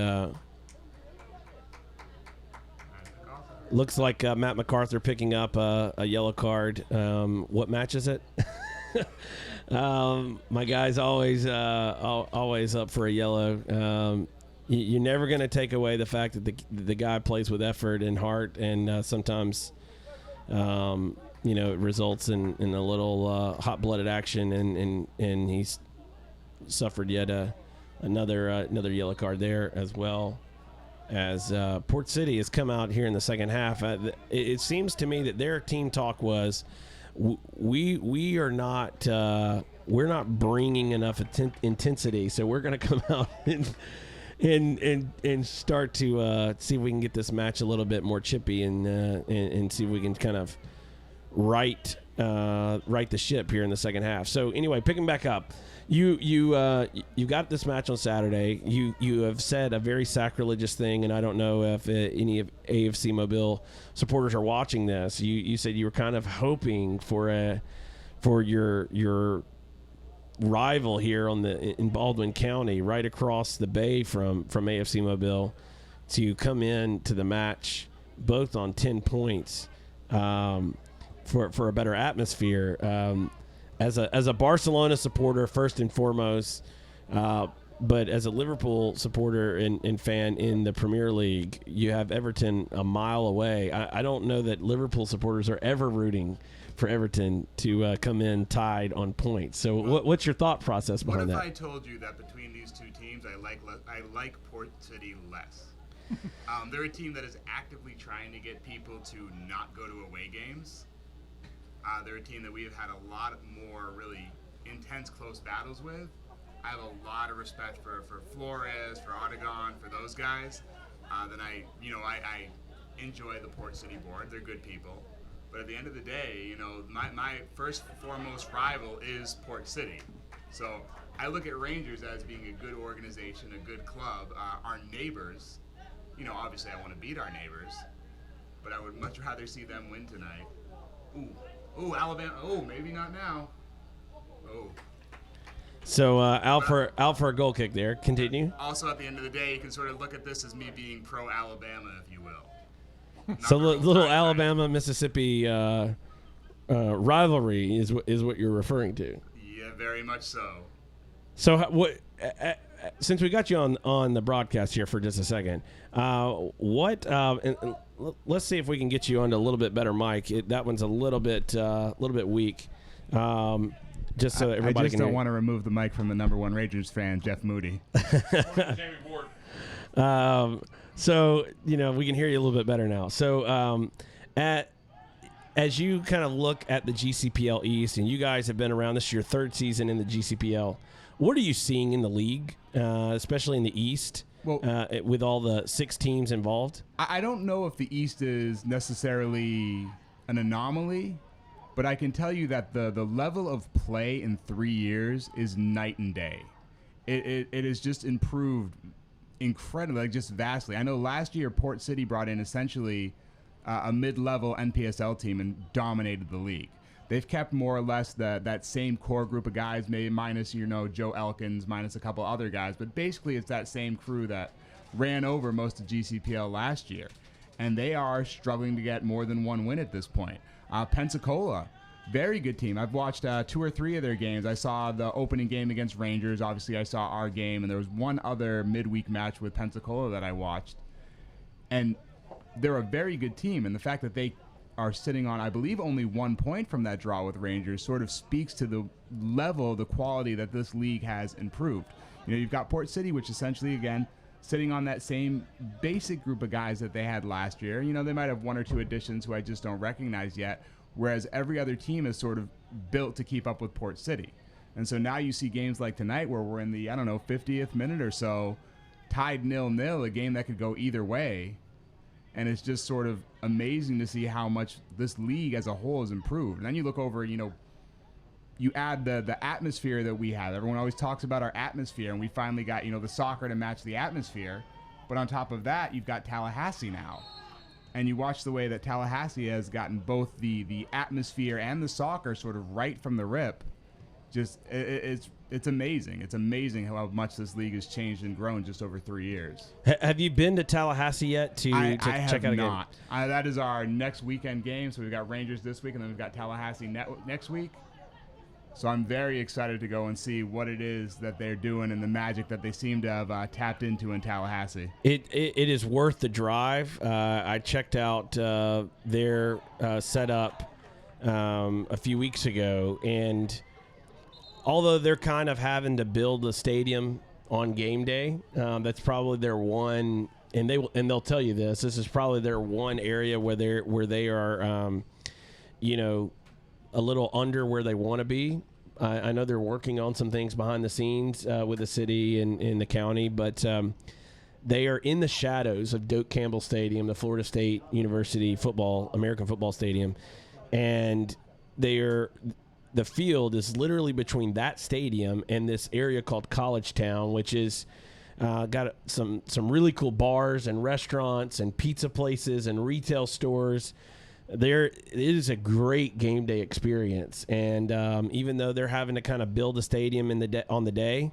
S4: looks like Matt MacArthur picking up a yellow card. What match is it? My guy's always up for a yellow. You're never going to take away the fact that the guy plays with effort and heart, and sometimes, it results in a little hot-blooded action, and he's suffered yet another yellow card there, as well as Port City has come out here in the second half. It seems to me that their team talk was, we are not we're not bringing enough intensity, so we're going to come out and start to see if we can get this match a little bit more chippy and see if we can kind of right the ship here in the second half. So anyway, picking back up, you got this match on Saturday. You have said a very sacrilegious thing, and I don't know if any of AFC Mobile supporters are watching this. You said you were kind of hoping for your rival here in Baldwin County, right across the bay from AFC Mobile, to come in to the match both on 10 points for a better atmosphere. As a Barcelona supporter first and foremost, but as a Liverpool supporter and fan in the Premier League, you have Everton a mile away. I don't know that Liverpool supporters are ever rooting for Everton to come in tied on points. So what's your thought process behind that?
S6: What if I told you that between these two teams, I like Port City less? They're a team that is actively trying to get people to not go to away games. They're a team that we have had a lot more really intense, close battles with. I have a lot of respect for Flores, for Odegon, for those guys. Then I enjoy the Port City board. They're good people. But at the end of the day, my first and foremost rival is Port City. So I look at Rangers as being a good organization, a good club. Our neighbors, obviously I want to beat our neighbors, but I would much rather see them win tonight. Ooh, Alabama. Oh, maybe not now. Oh.
S4: So out for a goal kick there. Continue.
S6: Also, at the end of the day, you can sort of look at this as me being pro-Alabama, if you will.
S4: So little Alabama-Mississippi rivalry is what you're referring to.
S6: Yeah, very much so.
S4: So what? Since we got you on the broadcast here for just a second, let's see if we can get you on a little bit better mic. That one's a little bit weak. Just so everybody
S3: I just
S4: can
S3: don't want to remove the mic from the number one Rangers fan, Jeff Moody.
S4: So we can hear you a little bit better now. So as you kind of look at the GCPL East, and you guys have been around, this is your third season in the GCPL. What are you seeing in the league, especially in the East, with all the 6 teams involved?
S3: I don't know if the East is necessarily an anomaly, but I can tell you that the level of play in 3 years is night and day. It has just improved incredibly, just vastly. I know last year Port City brought in essentially a mid-level NPSL team and dominated the league. They've kept more or less that same core group of guys, maybe minus Joe Elkins, minus a couple other guys, but basically it's that same crew that ran over most of GCPL last year, and they are struggling to get more than one win at this point. Pensacola, very good team. I've watched 2 or 3 of their games. I saw the opening game against Rangers. Obviously, I saw our game, and there was one other midweek match with Pensacola that I watched. And they're a very good team, and the fact that they are sitting on, I believe, only 1 point from that draw with Rangers sort of speaks to the level, the quality that this league has improved. You've got Port City, which essentially, again, sitting on that same basic group of guys that they had last year. You know, they might have one or two additions who I just don't recognize yet, whereas every other team is sort of built to keep up with Port City. And so now you see games like tonight where we're in the, 50th minute or so, tied 0-0, a game that could go either way. And it's just sort of amazing to see how much this league as a whole has improved. And then you look over, you add the atmosphere that we have. Everyone always talks about our atmosphere, and we finally got, the soccer to match the atmosphere. But on top of that, you've got Tallahassee now. And you watch the way that Tallahassee has gotten both the atmosphere and the soccer sort of right from the rip. Just it's amazing. It's amazing how much this league has changed and grown just over 3 years.
S4: Have you been to Tallahassee yet to check out a game?
S3: That is our next weekend game. So we've got Rangers this week, and then we've got Tallahassee next week. So I'm very excited to go and see what it is that they're doing and the magic that they seem to have tapped into in Tallahassee.
S4: It is worth the drive. I checked out their setup a few weeks ago, and although they're kind of having to build a stadium on game day, that's probably their one, and they'll tell you this. This is probably their one area where they are, a little under where they want to be. I know they're working on some things behind the scenes with the city and in the county, but they are in the shadows of Doak Campbell Stadium, the Florida State University American football stadium, and the field is literally between that stadium and this area called College Town, which is got some really cool bars and restaurants and pizza places and retail stores. It is a great game day experience, and even though they're having to kind of build a stadium on the day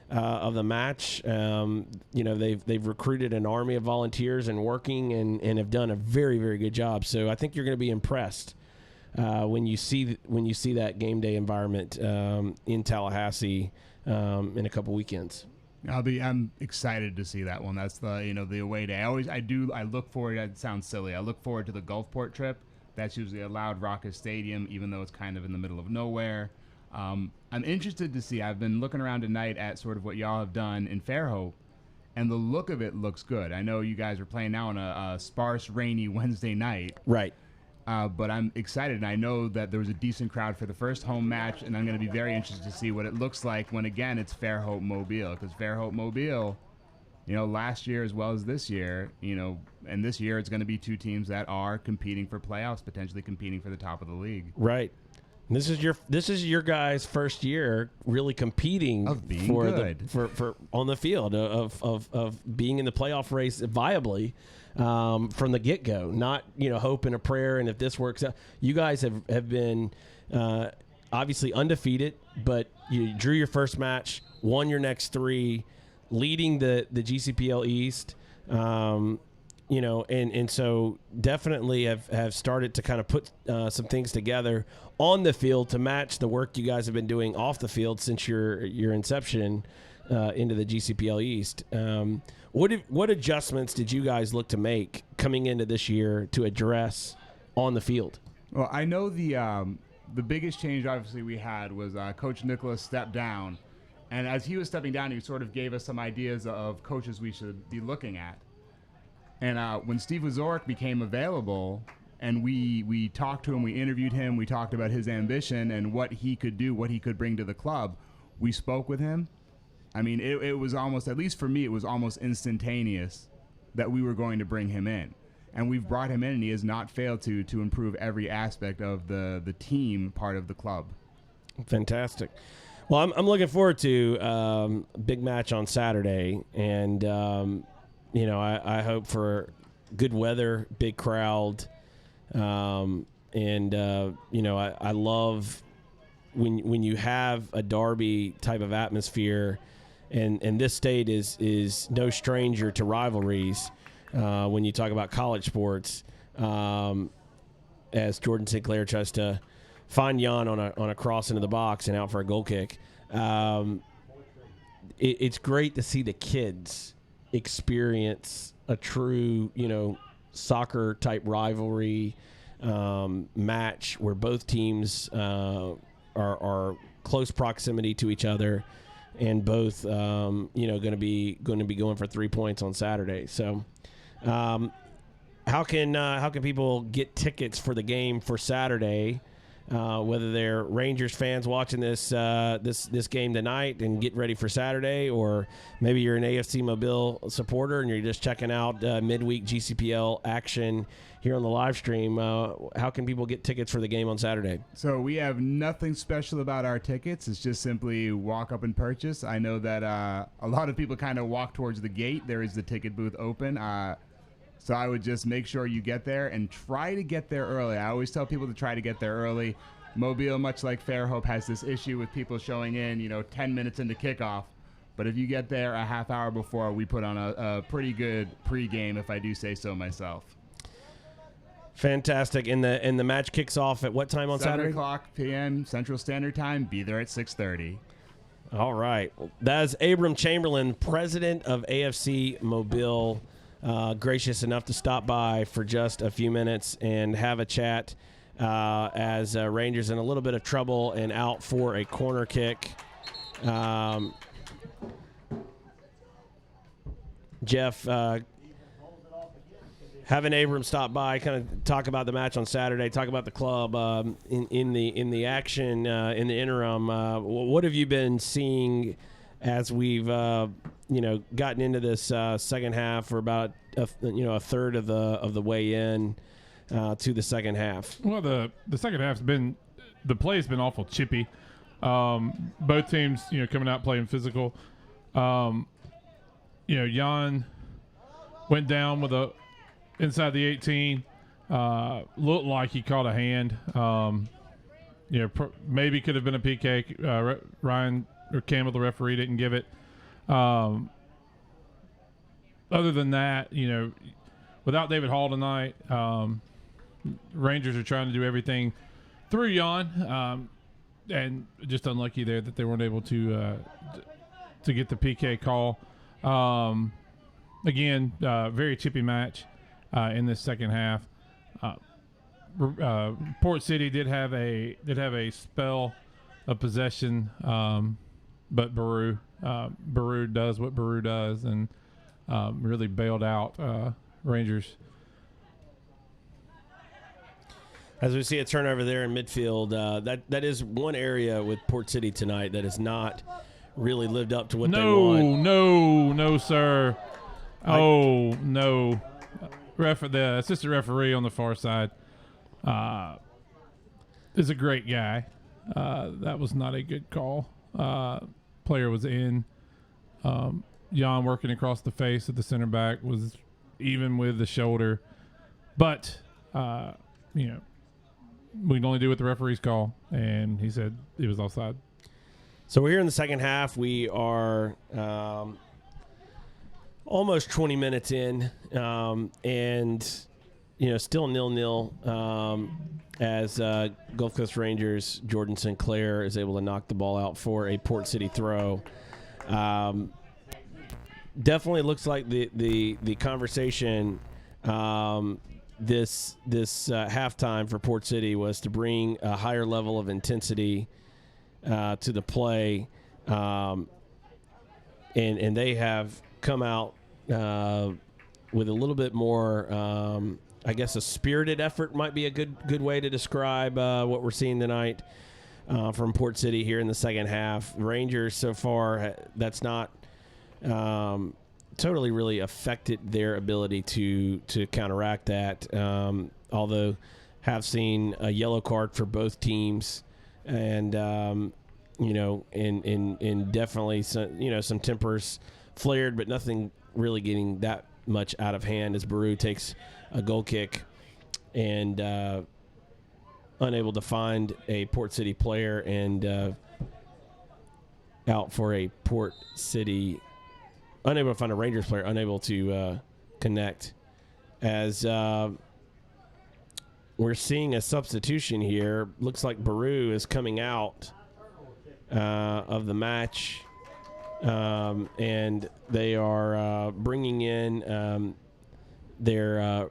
S4: of the match, they've recruited an army of volunteers and working and have done a very, very good job. So I think you're going to be impressed when you see that game day environment in Tallahassee in a couple weekends.
S3: I'm excited to see that one. That's the away day. I look forward. It sounds silly. I look forward to the Gulfport trip. That's usually a loud, raucous stadium, even though it's kind of in the middle of nowhere. I'm interested to see. I've been looking around tonight at sort of what y'all have done in Fairhope, and the look of it looks good. I know you guys are playing now on a sparse, rainy Wednesday night.
S4: Right.
S3: But I'm excited, and I know that there was a decent crowd for the first home match, and I'm going to be very interested to see what it looks like when, again, it's Fairhope Mobile, because Fairhope Mobile, last year as well as this year, and this year it's going to be two teams that are competing for playoffs, potentially competing for the top of the league.
S4: Right. And this is your guys' first year really competing
S3: of being
S4: for
S3: good.
S4: for on the field of being in the playoff race viably. From the get-go, not hope and a prayer, and if this works out. You guys have been obviously undefeated, but you drew your first match, won your next three, leading the GCPL East, and so definitely have started to kind of put some things together on the field to match the work you guys have been doing off the field since your inception into the GCPL East. What adjustments did you guys look to make coming into this year to address on the field?
S3: Well, I know the biggest change obviously we had was Coach Nicholas stepped down, and as he was stepping down, he sort of gave us some ideas of coaches we should be looking at. And when Steve Wazorek became available, and we talked to him, we interviewed him, we talked about his ambition and what he could do, what he could bring to the club. We spoke with him. I mean, it was almost, at least for me, it was almost instantaneous that we were going to bring him in. And we've brought him in, and he has not failed to improve every aspect of the team part of the club.
S4: Fantastic. Well, I'm looking forward to a big match on Saturday. And, I hope for good weather, big crowd. I love when you have a derby type of atmosphere. And this state is no stranger to rivalries when you talk about college sports. As Jordan Sinclair tries to find Jan on a cross into the box and out for a goal kick. It's great to see the kids experience a true, soccer type rivalry match where both teams are close proximity to each other. and both going to be going for 3 points on Saturday. So, how can people get tickets for the game for Saturday? Whether they're Rangers fans watching this game tonight and getting ready for Saturday, or maybe you're an AFC Mobile supporter and you're just checking out midweek GCPL action here on the live stream, how can people get tickets for the game on Saturday?
S3: So we have nothing special about our tickets. It's just simply walk up and purchase. I know that a lot of people kind of walk towards the gate. There is the ticket booth open. So I would just make sure you get there and try to get there early. I always tell people to try to get there early. Mobile, much like Fairhope, has this issue with people showing in, 10 minutes into kickoff. But if you get there a half hour before, we put on a pretty good pregame, if I do say so myself.
S4: Fantastic. And the match kicks off at what time on Saturday?
S3: 7 o'clock p.m. Central Standard Time. Be there at 6:30.
S4: All right. That is Abram Chamberlain, president of AFC Mobile, gracious enough to stop by for just a few minutes and have a chat as Rangers in a little bit of trouble and out for a corner kick. Jeff, having Abram stop by, kind of talk about the match on Saturday, talk about the club in the action in the interim. What have you been seeing as we've gotten into this second half? We're about a third of the way in to the second half.
S5: Well, the second half's been, the play's been awful chippy. Both teams, coming out playing physical. Jan went down with inside the 18. Looked like he caught a hand. Maybe could have been a PK. Ryan or Campbell, the referee, didn't give it. Other than that, without David Hall tonight, Rangers are trying to do everything through Jan, and just unlucky there that they weren't able to get the PK call. Again, very chippy match in this second half. Port City did have a spell of possession, but Baru does what Baru does, and really bailed out Rangers.
S4: As we see a turnover there in midfield, that is one area with Port City tonight that has not really lived up to what they want.
S5: No, sir. No. The assistant referee on the far side is a great guy. That was not a good call. Player was in. Jan working across the face of the center back was even with the shoulder. But, we can only do what the referees call, and he said he was offside.
S4: So we're here in the second half. We are almost 20 minutes in, and still 0-0 as Gulf Coast Rangers Jordan Sinclair is able to knock the ball out for a Port City throw. Definitely looks like the conversation this halftime for Port City was to bring a higher level of intensity to the play, and they have come out with a little bit more, I guess a spirited effort might be a good way to describe what we're seeing tonight from Port City here in the second half. Rangers so far, that's not totally really affected their ability to counteract that, although have seen a yellow card for both teams, and and definitely some tempers flared, but nothing really getting that much out of hand as Baru takes a goal kick and unable to find a Port City player, and out for a Port City, unable to find a Rangers player, unable to connect, as we're seeing a substitution here. Looks like Baru is coming out of the match, and they are bringing in their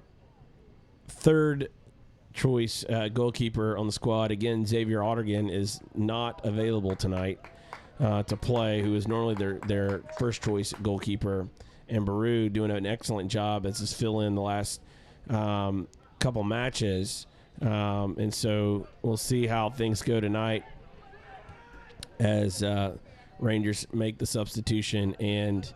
S4: third choice goalkeeper on the squad. Again, Xavier Ottergen is not available tonight. to play, who is normally their first choice goalkeeper, and Baru doing an excellent job as his fill in the last couple matches. And so we'll see how things go tonight as Rangers make the substitution and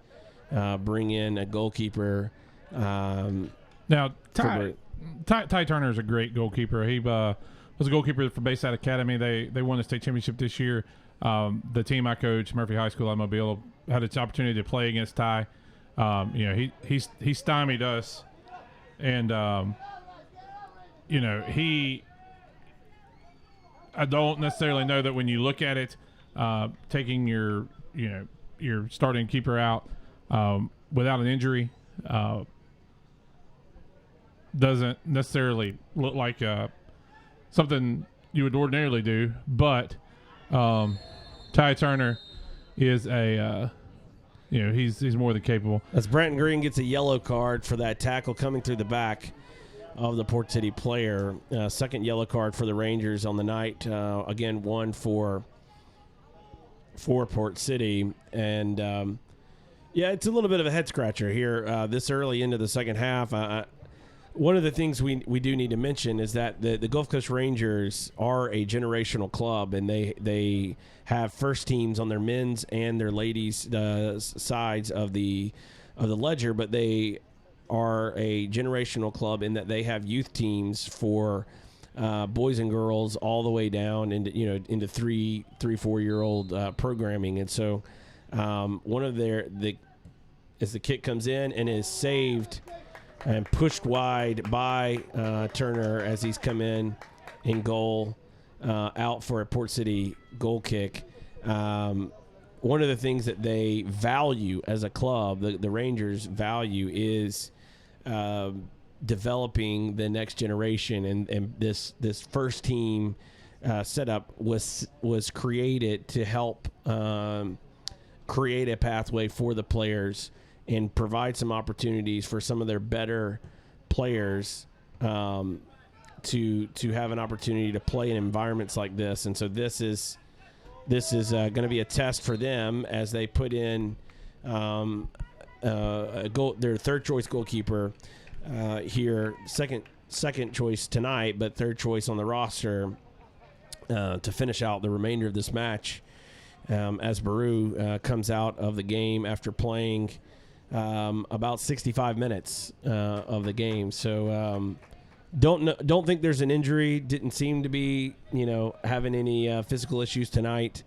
S4: bring in a goalkeeper.
S5: Now, Ty Turner is a great goalkeeper. He was a goalkeeper for Bayside Academy. They won the state championship this year. The team I coach, Murphy High School, Mobile, had its opportunity to play against Ty. He stymied us, and I don't necessarily know that when you look at it, taking your starting keeper out without an injury doesn't necessarily look like something you would ordinarily do, but Ty Turner is he's more than capable.
S4: As Brenton Green gets a yellow card for that tackle coming through the back of the Port City player. Second yellow card for the Rangers on the night. Again, one for Port City. And, it's a little bit of a head-scratcher here this early into the second half. One of the things we do need to mention is that the Gulf Coast Rangers are a generational club, and they have first teams on their men's and their ladies' sides of the ledger, but they are a generational club in that they have youth teams for boys and girls all the way down into 3-4-year-old programming. And so one of as the kick comes in and is saved and pushed wide by Turner as he's come in goal out for a Port City goal kick. One of the things that they value as a club, the Rangers value, is developing the next generation, and this first team setup was created to help create a pathway for the players and provide some opportunities for some of their better players to have an opportunity to play in environments like this. And so this is going to be a test for them as they put in their third choice goalkeeper here, second choice tonight, but third choice on the roster to finish out the remainder of this match as Baru comes out of the game after playing about 65 minutes of the game. So don't think there's an injury. Didn't seem to be having any physical issues tonight.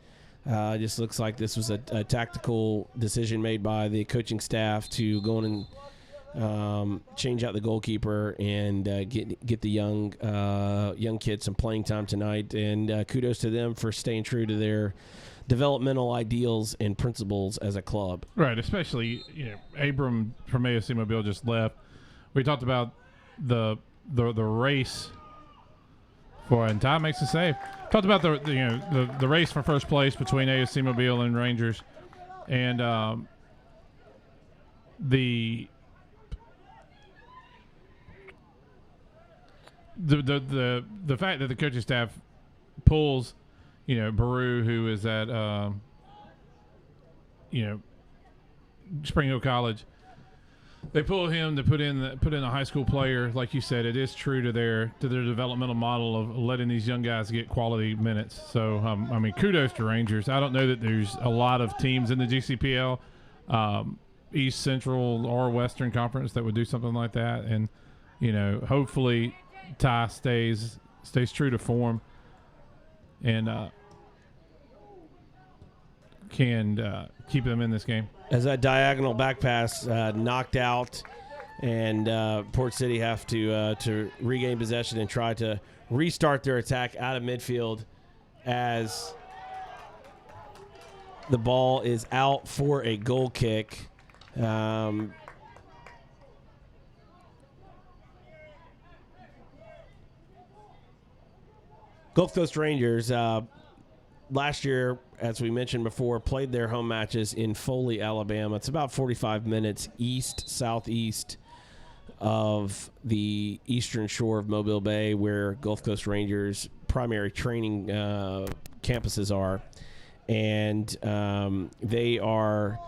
S4: Just looks like this was a tactical decision made by the coaching staff to go in and change out the goalkeeper and get the young kids some playing time tonight. And kudos to them for staying true to their developmental ideals and principles as a club.
S5: Right, especially Abram from AFC Mobile just left. We talked about the race for, and Ty makes a save. Talked about the race for first place between AFC Mobile and Rangers, and the fact that the coaching staff pulls Baru, who is at Spring Hill College, they pull him to put in a high school player. Like you said, it is true to their developmental model of letting these young guys get quality minutes. So kudos to Rangers. I don't know that there's a lot of teams in the GCPL, East, Central, or Western Conference that would do something like that. And hopefully Ty stays true to form and can keep them in this game.
S4: As that diagonal back pass knocked out, and Port City have to regain possession and try to restart their attack out of midfield as the ball is out for a goal kick. Gulf Coast Rangers last year, as we mentioned before, played their home matches in Foley, Alabama. It's about 45 minutes southeast of the eastern shore of Mobile Bay, where Gulf Coast Rangers' primary training campuses are. and they are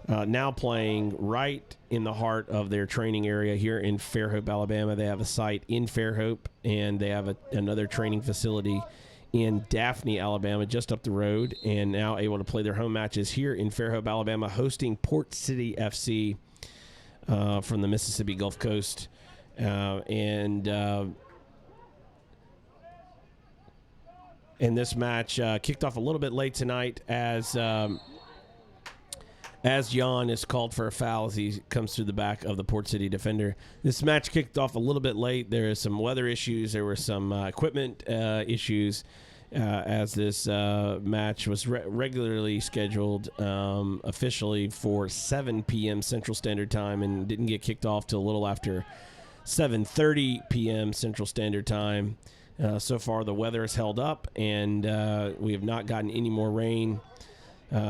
S4: now playing right in the heart of their training area here in Fairhope, Alabama. They have a site in Fairhope, and they have another training facility in Daphne, Alabama, just up the road, and now able to play their home matches here in Fairhope, Alabama, hosting Port City FC from the Mississippi Gulf Coast. And this match kicked off a little bit late tonight as Jan is called for a foul as he comes through the back of the Port City defender. This match kicked off a little bit late. There are some weather issues. There were some equipment issues as this match was regularly scheduled officially for 7 p.m. Central Standard Time and didn't get kicked off till a little after 7:30 p.m. Central Standard Time. So far, the weather has held up, and we have not gotten any more rain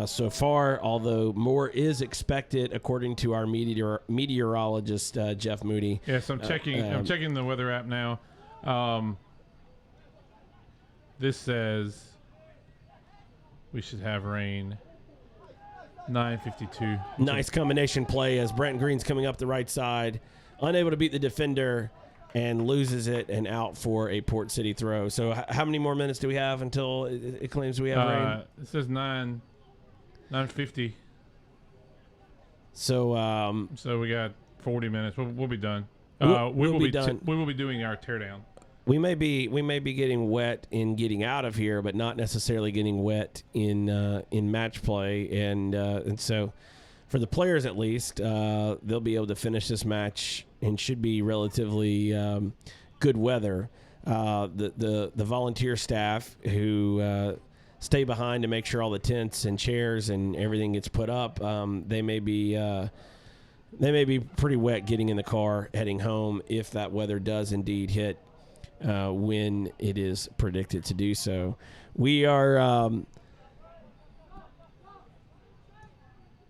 S4: so far, although more is expected according to our meteorologist, Jeff Moody.
S5: Yes, I'm checking the weather app now. This says we should have rain 9:52.
S4: Nice combination play as Brent Green's coming up the right side, unable to beat the defender, and loses it and out for a Port City throw. So how many more minutes do we have until it claims we have rain?
S5: It says 9:50.
S4: So
S5: So we got 40 minutes. We'll be done.
S4: We'll be done.
S5: We will be doing our teardown.
S4: We may be getting wet in getting out of here, but not necessarily getting wet in match play, and so for the players at least, they'll be able to finish this match and should be relatively good weather. The volunteer staff who stay behind to make sure all the tents and chairs and everything gets put up, they may be pretty wet getting in the car heading home if that weather does indeed hit when it is predicted to do so. We are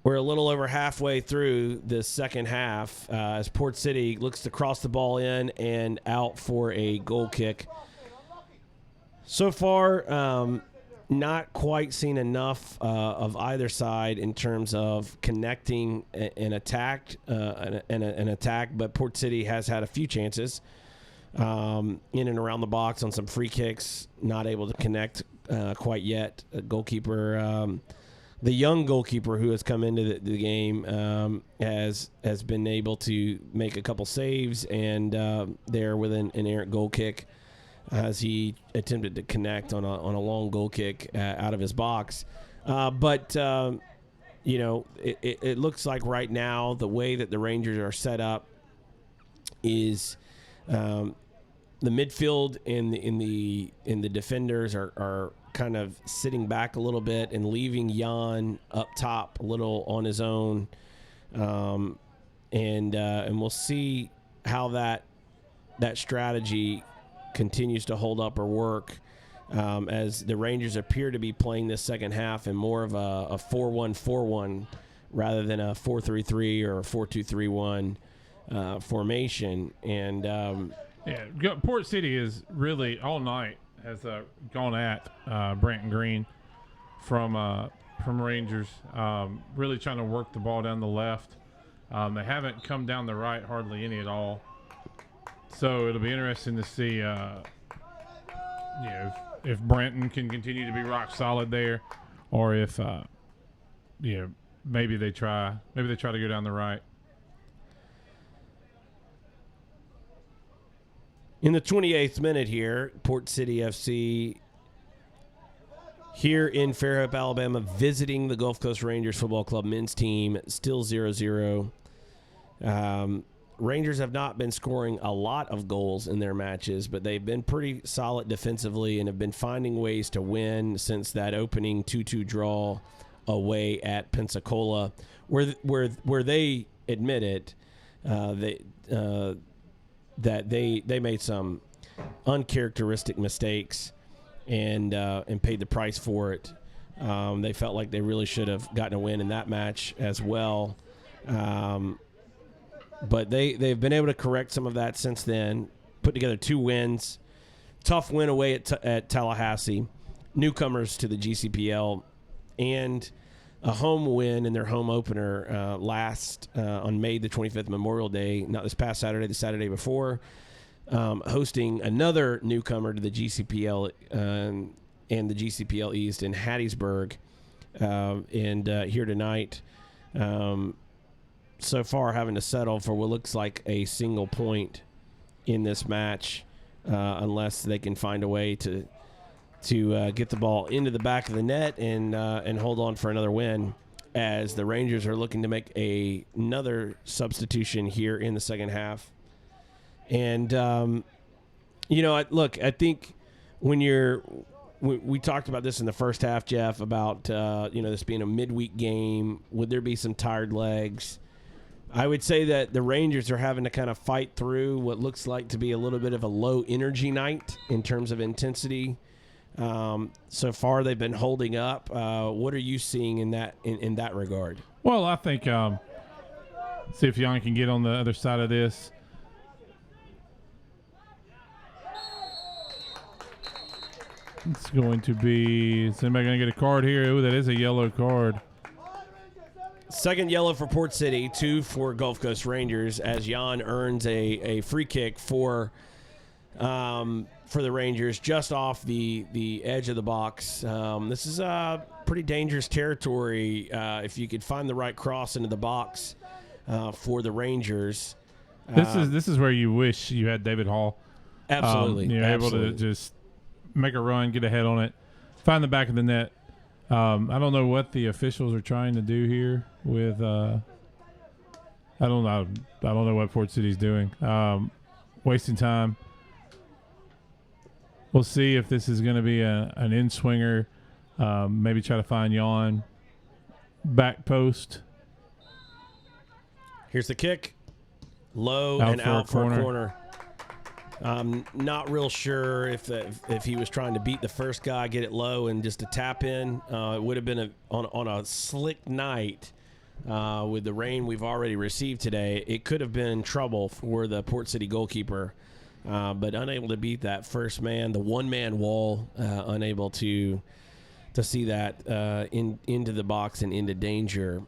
S4: we're a little over halfway through the second half as Port City looks to cross the ball in and out for a goal kick. So far, not quite seen enough of either side in terms of connecting an attack, but Port City has had a few chances in and around the box on some free kicks, not able to connect quite yet. A goalkeeper, the young goalkeeper who has come into the game has been able to make a couple saves, and there with an errant goal kick as he attempted to connect on a long goal kick out of his box. But it looks like right now the way that the Rangers are set up is the midfield and the defenders are kind of sitting back a little bit and leaving Jan up top a little on his own, and we'll see how that strategy continues to hold up or work as the Rangers appear to be playing this second half in more of a 4-1-4-1 rather than a 4-3-3 or a 4-2-3-1 formation. And
S5: Port City is really all night has gone at Brant Green from Rangers, really trying to work the ball down the left. They haven't come down the right hardly any at all. So it'll be interesting to see, if Brenton can continue to be rock solid there, or if, maybe they try to go down the right.
S4: In the 28th minute here, Port City FC here in Fairhope, Alabama, visiting the Gulf Coast Rangers Football Club men's team, still 0-0. Rangers have not been scoring a lot of goals in their matches, but they've been pretty solid defensively and have been finding ways to win since that opening 2-2 draw away at Pensacola, where they admitted that they made some uncharacteristic mistakes and paid the price for it. They felt like they really should have gotten a win in that match as well. But they've been able to correct some of that since then, put together 2 wins. Tough win away at Tallahassee, newcomers to the GCPL, and a home win in their home opener last on May the 25th, Memorial Day, not this past Saturday, the Saturday before, hosting another newcomer to the GCPL and the GCPL East in Hattiesburg. And here tonight, so far having to settle for what looks like a single point in this match, unless they can find a way to get the ball into the back of the net and hold on for another win, as the Rangers are looking to make another substitution here in the second half. And, I think when we talked about this in the first half, Jeff, about, this being a midweek game, would there be some tired legs? I would say that the Rangers are having to kind of fight through what looks like to be a little bit of a low energy night in terms of intensity. So far, they've been holding up. What are you seeing in that regard?
S5: Well, I think see if Jan can get on the other side of this. It's going to be. Is anybody going to get a card here? Oh, that is a yellow card.
S4: Second yellow for Port City, 2 for Gulf Coast Rangers, as Jan earns a free kick for the Rangers just off the edge of the box. This is pretty dangerous territory if you could find the right cross into the box for the Rangers.
S5: This is where you wish you had David Hall.
S4: Absolutely,
S5: you're
S4: absolutely.
S5: able to just make a run, get ahead on it, find the back of the net. I don't know what the officials are trying to do here with. I don't know what Port City's doing. Wasting time. We'll see if this is going to be an in-swinger. Maybe try to find Jan. Back post.
S4: Here's the kick. Low
S5: Out
S4: and
S5: for
S4: out
S5: a
S4: for a
S5: corner.
S4: corner. Not real sure if he was trying to beat the first guy, get it low, and just a tap in. It would have been on a slick night with the rain we've already received today. It could have been trouble for the Port City goalkeeper, but unable to beat that first man, the one-man wall, unable to see that into the box and into danger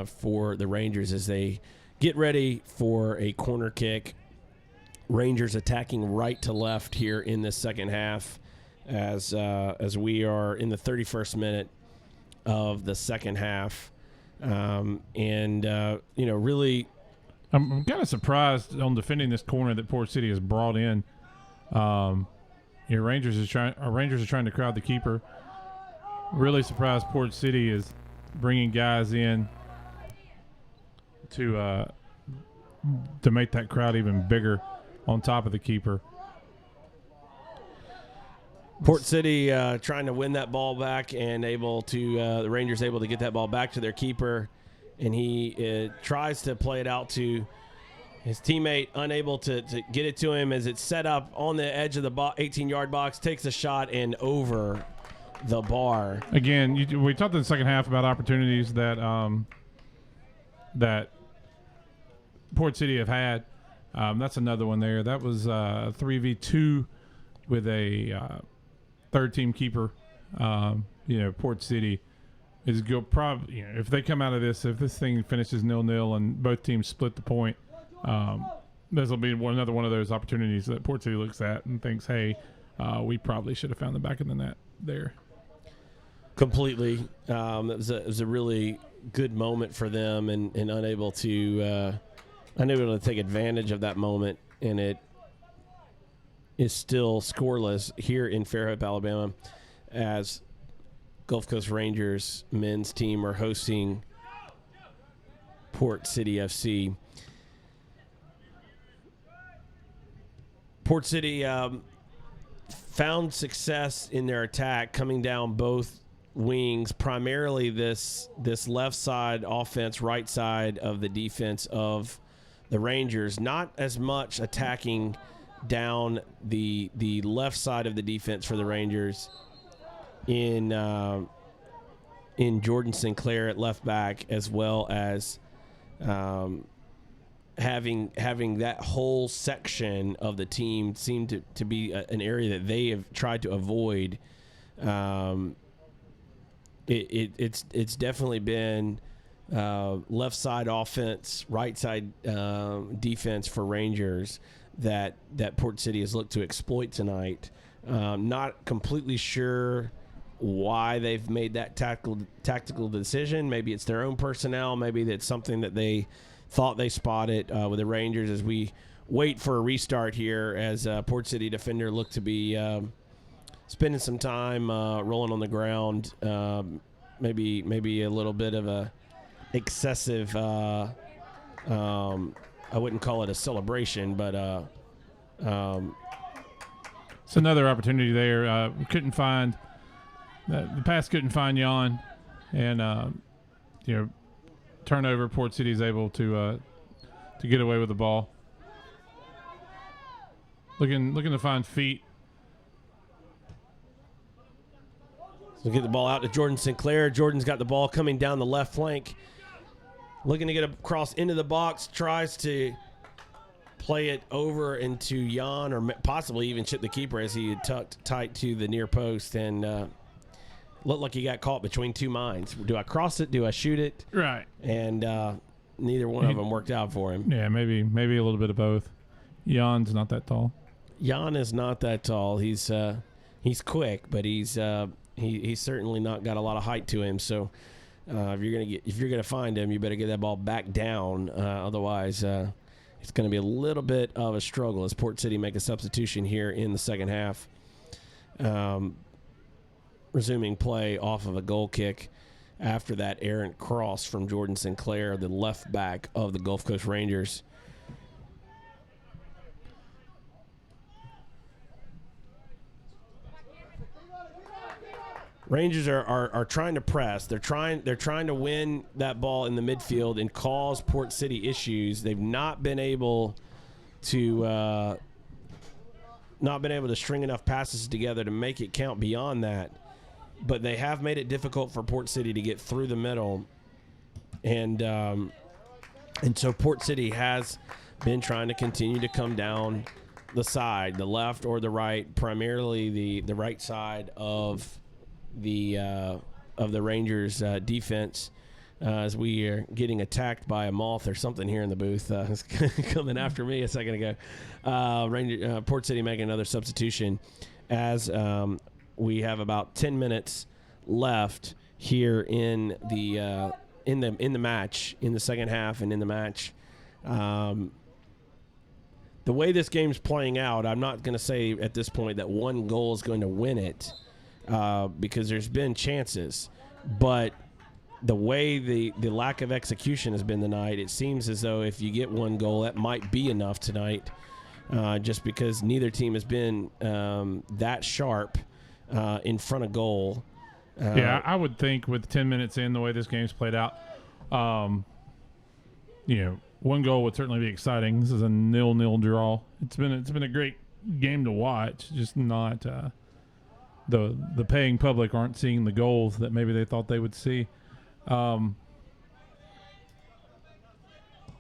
S4: for the Rangers as they get ready for a corner kick. Rangers attacking right to left here in this second half as we are in the 31st minute of the second half. Really,
S5: I'm kind of surprised on defending this corner that Port City has brought in. Rangers are trying to crowd the keeper. Really surprised Port City is bringing guys in to make that crowd even bigger on top of the keeper.
S4: Port City trying to win that ball back and the Rangers able to get that ball back to their keeper, and he tries to play it out to his teammate, unable to get it to him as it's set up on the edge of the 18-yard box, takes a shot and over the bar.
S5: Again, we talked in the second half about opportunities that Port City have had. That's another one there. That was 3v2 with a third-team keeper. Port City is probably if they come out of this, if this thing finishes 0-0 and both teams split the point, this will be another one of those opportunities that Port City looks at and thinks, "Hey, we probably should have found the back of the net there."
S4: Completely, it was a really good moment for them, and unable to take advantage of that moment, and it is still scoreless here in Fairhope, Alabama, as Gulf Coast Rangers men's team are hosting Port City FC. Port City found success in their attack, coming down both wings, primarily this left side offense, right side of the defense of the Rangers, not as much attacking down the left side of the defense for the Rangers in Jordan Sinclair at left back, as well as having that whole section of the team seem to be an area that they have tried to avoid it's definitely been left side offense, right side defense for Rangers that Port City has looked to exploit tonight. Not completely sure why they've made that tactical decision. Maybe it's their own personnel. Maybe that's something that they thought they spotted with the Rangers as we wait for a restart here, as Port City defender looked to be spending some time rolling on the ground. Maybe a little bit of a excessive, I wouldn't call it a celebration, but
S5: it's another opportunity there. We couldn't find the pass, couldn't find Jan, and turnover. Port City is able to get away with the ball. Looking to find feet.
S4: So get the ball out to Jordan Sinclair. Jordan's got the ball coming down the left flank. Looking to get across into the box. Tries to play it over into Jan, or possibly even chip the keeper as he had tucked tight to the near post, and looked like he got caught between two minds. Do I cross it? Do I shoot it?
S5: Right.
S4: And neither one of them worked out for him.
S5: Yeah, maybe a little bit of both. Jan's not that tall.
S4: Jan is not that tall. He's quick, but he's certainly not got a lot of height to him. So if you're gonna find him, you better get that ball back down. Otherwise, it's going to be a little bit of a struggle as Port City make a substitution here in the second half. Resuming play off of a goal kick after that errant cross from Jordan Sinclair, the left back of the Gulf Coast Rangers. Rangers are trying to press. They're trying to win that ball in the midfield and cause Port City issues. They've not been able to string enough passes together to make it count beyond that. But they have made it difficult for Port City to get through the middle, and so Port City has been trying to continue to come down the side, the left or the right, primarily the right side of the Rangers defense, as we are getting attacked by a moth or something here in the booth. It's coming after me a second ago. Port City making another substitution as we have about 10 minutes left here in the match, in the second half and in the match. The way this game's playing out, I'm not going to say at this point that one goal is going to win it. Because there's been chances, but the way the lack of execution has been tonight, it seems as though if you get one goal, that might be enough tonight, just because neither team has been that sharp in front of goal.
S5: Yeah, I would think with 10 minutes in, the way this game's played out, one goal would certainly be exciting. This is a 0-0 draw. It's been a great game to watch, just not. The paying public aren't seeing the goals that maybe they thought they would see. I'm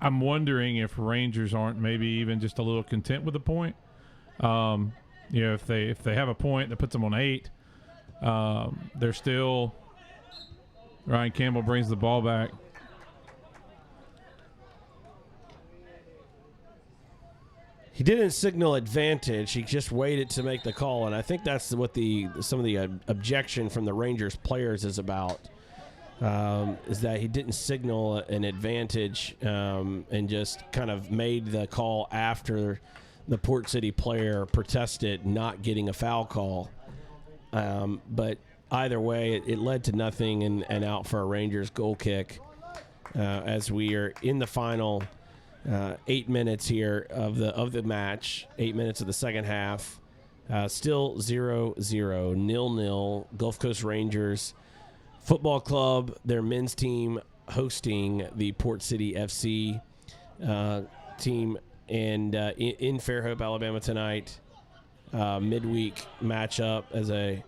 S5: wondering if Rangers aren't maybe even just a little content with the point. If they have a point that puts them on 8, they're still. Ryan Campbell brings the ball back.
S4: He didn't signal advantage. He just waited to make the call, and I think that's what some of the objection from the Rangers players is about, is that he didn't signal an advantage and just kind of made the call after the Port City player protested not getting a foul call. But either way, it led to nothing and out for a Rangers goal kick as we are in the final 8 minutes here of the match, 8 minutes of the second half. Still 0-0, 0-0. Gulf Coast Rangers Football Club, their men's team, hosting the Port City FC team, and in Fairhope, Alabama tonight. Midweek matchup as a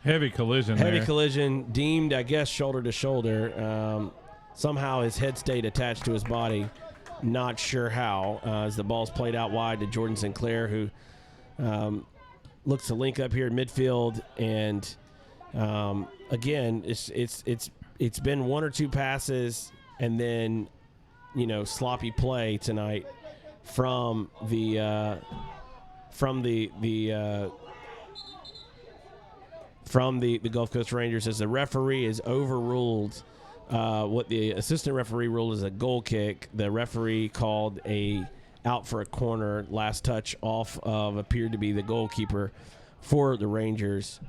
S5: heavy collision.
S4: Collision, deemed, I guess, shoulder to shoulder. Somehow his head stayed attached to his body. Not sure how, as the ball's played out wide to Jordan Sinclair, who looks to link up here in midfield and Again, it's been one or two passes and then, sloppy play tonight from the Gulf Coast Rangers, as the referee has overruled what the assistant referee ruled as a goal kick. The referee called a out for a corner, last touch off of appeared to be the goalkeeper for the Rangers,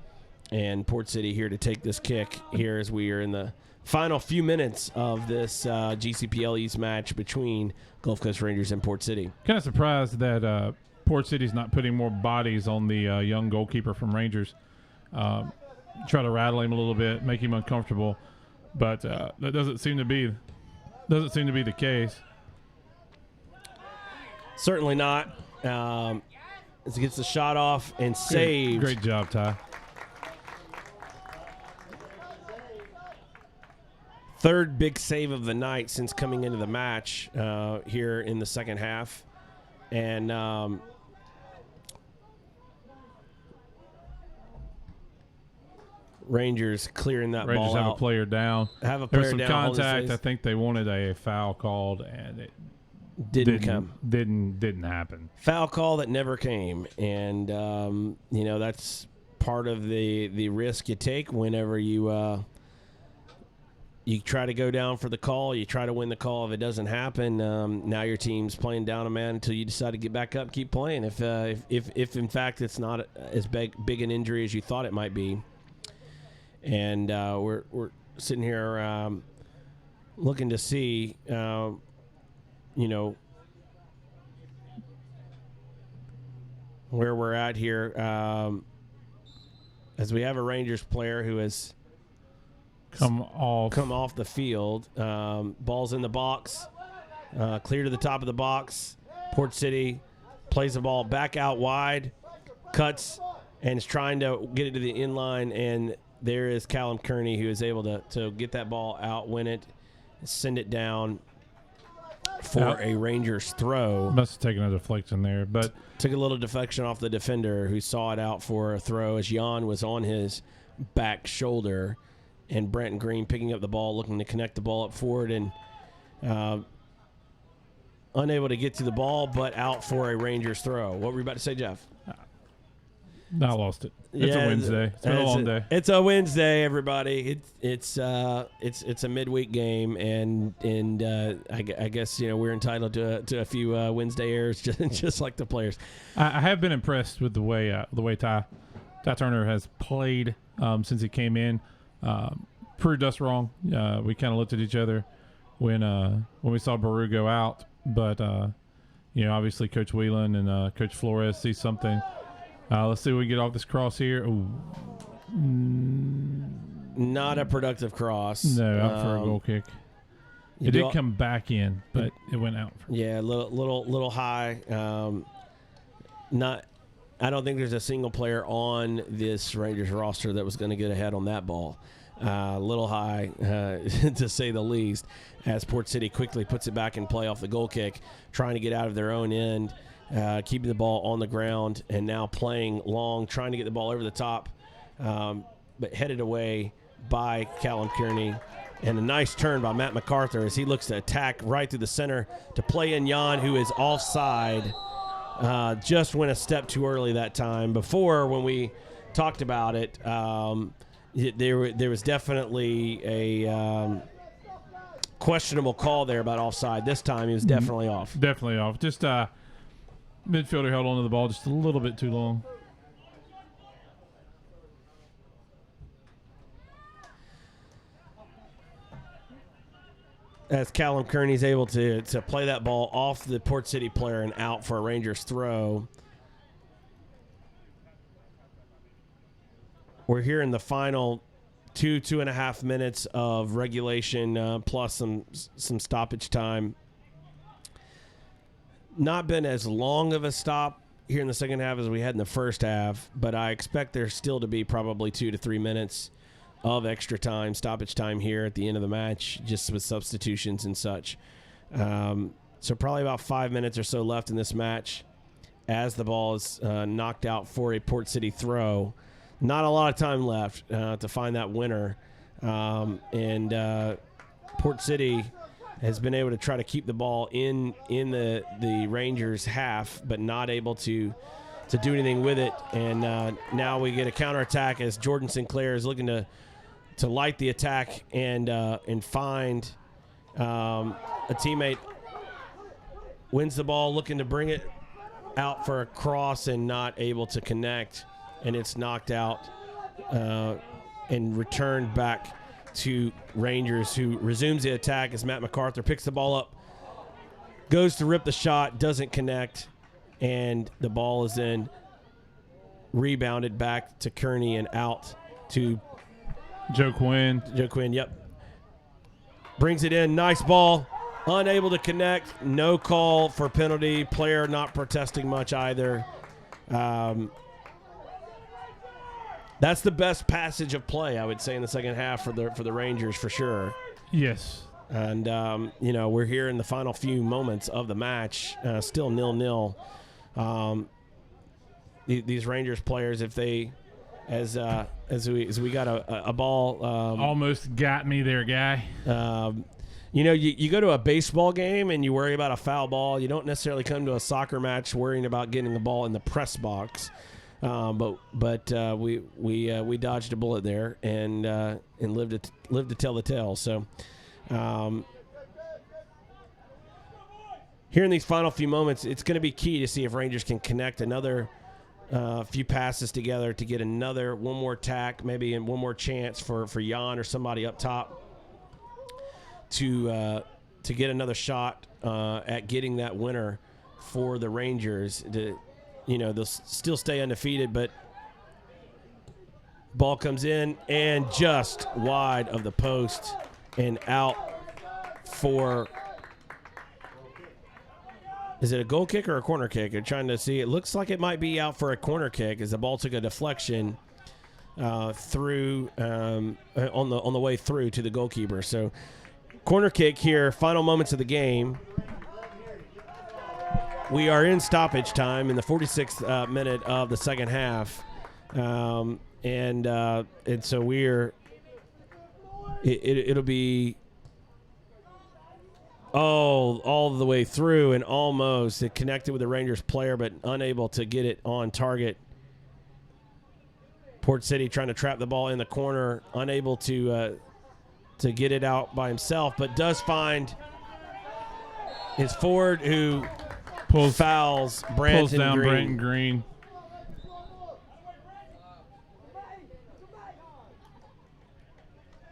S4: and Port City here to take this kick here as we are in the final few minutes of this GCPL East match between Gulf Coast Rangers and Port City.
S5: Kind of surprised that Port City's not putting more bodies on the young goalkeeper from Rangers. Try to rattle him a little bit, make him uncomfortable, but that doesn't seem to be the case.
S4: Certainly not. As he gets the shot off and saved.
S5: Great job, Ty.
S4: Third big save of the night since coming into the match here in the second half. And Rangers clearing that
S5: Rangers
S4: ball
S5: have
S4: out.
S5: a player down.
S4: Have a
S5: There
S4: player
S5: was some
S4: down.
S5: contact. I think they wanted a foul called, and it
S4: Didn't come.
S5: Didn't happen.
S4: Foul call that never came. And, that's part of the risk you take whenever you try to go down for the call. You try to win the call. If it doesn't happen, now your team's playing down a man until you decide to get back up, keep playing. If in fact it's not as big an injury as you thought it might be. And we're sitting here looking to see, where we're at here, as we have a Rangers player who has
S5: Come off
S4: the field. Ball's in the box, clear to the top of the box. Port City plays the ball back out wide, cuts, and is trying to get it to the inline, and there is Callum Kearney, who is able to get that ball out, win it, send it down for a Rangers throw.
S5: Must have taken a deflection there, but
S4: Took a little deflection off the defender, who saw it out for a throw as Jan was on his back shoulder, and Brenton Green picking up the ball, looking to connect the ball up forward, and unable to get to the ball, but out for a Rangers throw. What were you about to say, Jeff?
S5: I lost it. It's a Wednesday. It's been a long day.
S4: It's a Wednesday, everybody. It's a midweek game, and I guess we're entitled to a few Wednesday errors, just like the players.
S5: I have been impressed with the way Ty Turner has played since he came in. Proved us wrong. We kind of looked at each other when we saw Baru go out, but obviously Coach Whelan and Coach Flores see something. Let's see if we can get off this cross here. Ooh.
S4: Not a productive cross.
S5: No, out for a goal kick. It did come back in, but it went out.
S4: Yeah, a little high. I don't think there's a single player on this Rangers roster that was going to get ahead on that ball. A little high, to say the least, as Port City quickly puts it back in play off the goal kick, trying to get out of their own end. Keeping the ball on the ground and now playing long, trying to get the ball over the top, but headed away by Callum Kearney. And a nice turn by Matt MacArthur as he looks to attack right through the center to play in Jan, who is offside. Just went a step too early that time. Before, when we talked about it, there was definitely a questionable call there about offside. This time he was definitely off.
S5: Definitely off. Just midfielder held onto the ball just a little bit too long.
S4: As Callum Kearney's able to play that ball off the Port City player and out for a Rangers throw. We're here in the final 2.5 minutes of regulation, plus some stoppage time. Not been as long of a stop here in the second half as we had in the first half, but I expect there still to be probably 2 to 3 minutes of extra time, stoppage time here at the end of the match, just with substitutions and such. So probably about 5 minutes or so left in this match as the ball is knocked out for a Port City throw. not a lot of time left to find that winner. And Port City has been able to try to keep the ball in the Rangers half, but not able to do anything with it. And now we get a counterattack as Jordan Sinclair is looking to light the attack and find a teammate. Wins the ball, looking to bring it out for a cross and not able to connect, and it's knocked out and returned back to Rangers, who resumes the attack as Matt MacArthur picks the ball up, goes to rip the shot, doesn't connect, and the ball is then rebounded back to Kearney and out to
S5: Joe Quinn.
S4: Joe Quinn, yep. Brings it in, nice ball, unable to connect, no call for penalty, player not protesting much either. That's the best passage of play, I would say, in the second half for the Rangers for sure.
S5: Yes.
S4: And, we're here in the final few moments of the match, still 0-0. These Rangers players, if they, as we got a ball.
S5: Almost got me there, guy.
S4: You go to a baseball game and you worry about a foul ball. You don't necessarily come to a soccer match worrying about getting the ball in the press box. But we dodged a bullet there and lived to tell the tale. So here in these final few moments, it's going to be key to see if Rangers can connect another few passes together to get one more tack, maybe and one more chance for Jan or somebody up top to get another shot at getting that winner for the Rangers. They'll still stay undefeated, but ball comes in and just wide of the post and out for, is it a goal kick or a corner kick? I'm trying to see. It looks like it might be out for a corner kick as the ball took a deflection through on the way through to the goalkeeper. So corner kick here, final moments of the game. We are in stoppage time in the 46th minute of the second half, and so we're. It'll be all the way through and almost it connected with the Rangers player, but unable to get it on target. Port City trying to trap the ball in the corner, unable to get it out by himself, but does find his forward who fouls
S5: Pulls down Branton Green.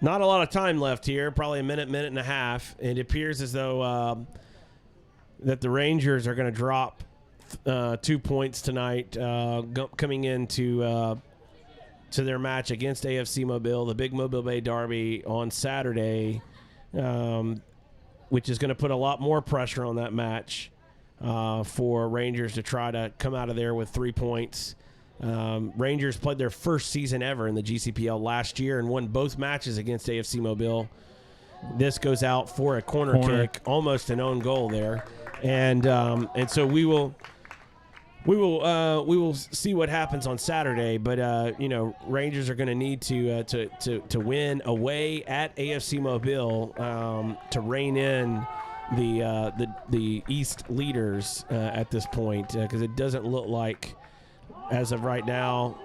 S4: Not a lot of time left here, probably a minute and a half. It appears as though that the Rangers are going to drop 2 points tonight coming into to their match against AFC Mobile, the big Mobile Bay Derby on Saturday, which is going to put a lot more pressure on that match for Rangers to try to come out of there with 3 points. Rangers played their first season ever in the GCPL last year and won both matches against AFC Mobile. This goes out for a corner kick, almost an own goal there, and so we will see what happens on Saturday. But Rangers are going to need to win away at AFC Mobile to rein in the East leaders at this point, because it doesn't look like, as of right now,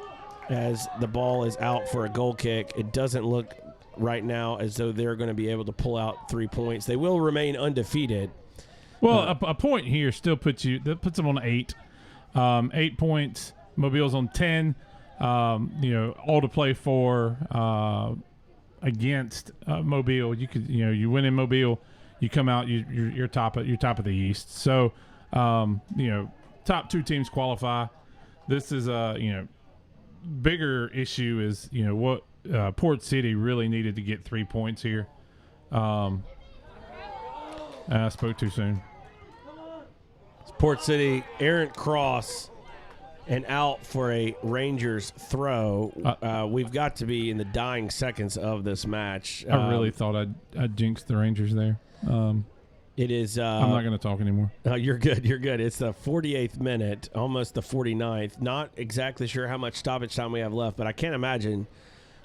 S4: as the ball is out for a goal kick, it doesn't look right now as though they're going to be able to pull out 3 points. They will remain undefeated.
S5: Well, a point here still puts them on 8. 8 points. Mobile's on 10. All to play for against Mobile. You could, you win in Mobile, you come out, you're top of the East. So, top 2 teams qualify. This is bigger issue is what Port City really needed to get 3 points here. I spoke too soon.
S4: Port City, errant cross, and out for a Rangers throw. We've got to be in the dying seconds of this match.
S5: I really thought I'd jinxed the Rangers there.
S4: It is.
S5: I'm not going to talk anymore.
S4: You're good. You're good. It's the 48th minute, almost the 49th. Not exactly sure how much stoppage time we have left, but I can't imagine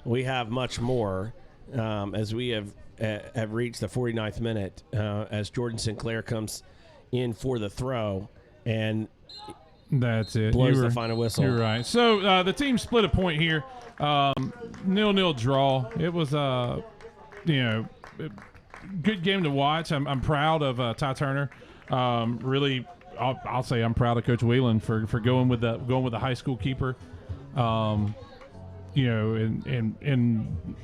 S4: we have much more as we have reached the 49th minute as Jordan Sinclair comes in for the throw and
S5: that's it.
S4: Blows the final whistle.
S5: You're right. So the team split a point here. 0-0 draw. It was good game to watch. I'm proud of Ty Turner. Really, I'll say I'm proud of Coach Whelan for going with the high school keeper. In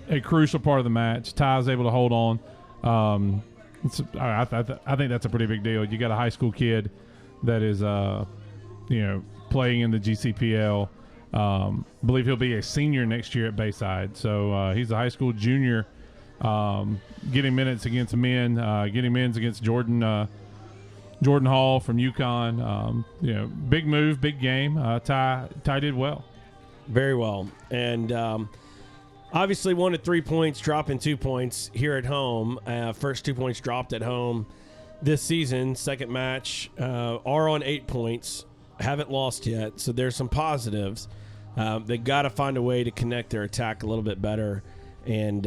S5: a crucial part of the match, Ty's able to hold on. I think that's a pretty big deal. You got a high school kid that is playing in the GCPL. Believe he'll be a senior next year at Bayside. So he's a high school junior, getting minutes against men, getting minutes against Jordan Hall from UConn. Big move, big game. Ty did well.
S4: Very well. And obviously wanted 3 points, dropping 2 points here at home. First 2 points dropped at home this season. Second match are on 8 points. Haven't lost yet, so there's some positives. They got to find a way to connect their attack a little bit better and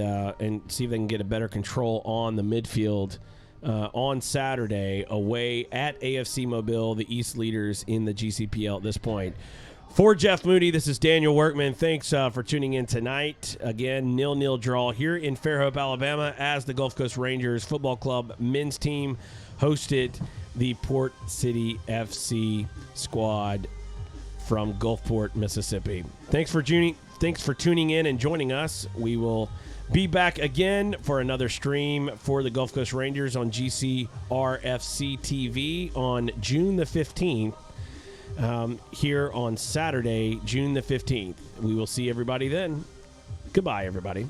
S4: see if they can get a better control on the midfield on Saturday away at AFC Mobile, the East leaders in the GCPL at this point. For Jeff Moody, this is Daniel Workman. Thanks for tuning in tonight. Again, 0-0 draw here in Fairhope, Alabama, as the Gulf Coast Rangers Football Club men's team hosted the Port City FC squad from Gulfport, Mississippi. Thanks for tuning in and joining us. We will be back again for another stream for the Gulf Coast Rangers on GCRFC TV on June the 15th. Here on Saturday, June the 15th. We will see everybody then. Goodbye, everybody.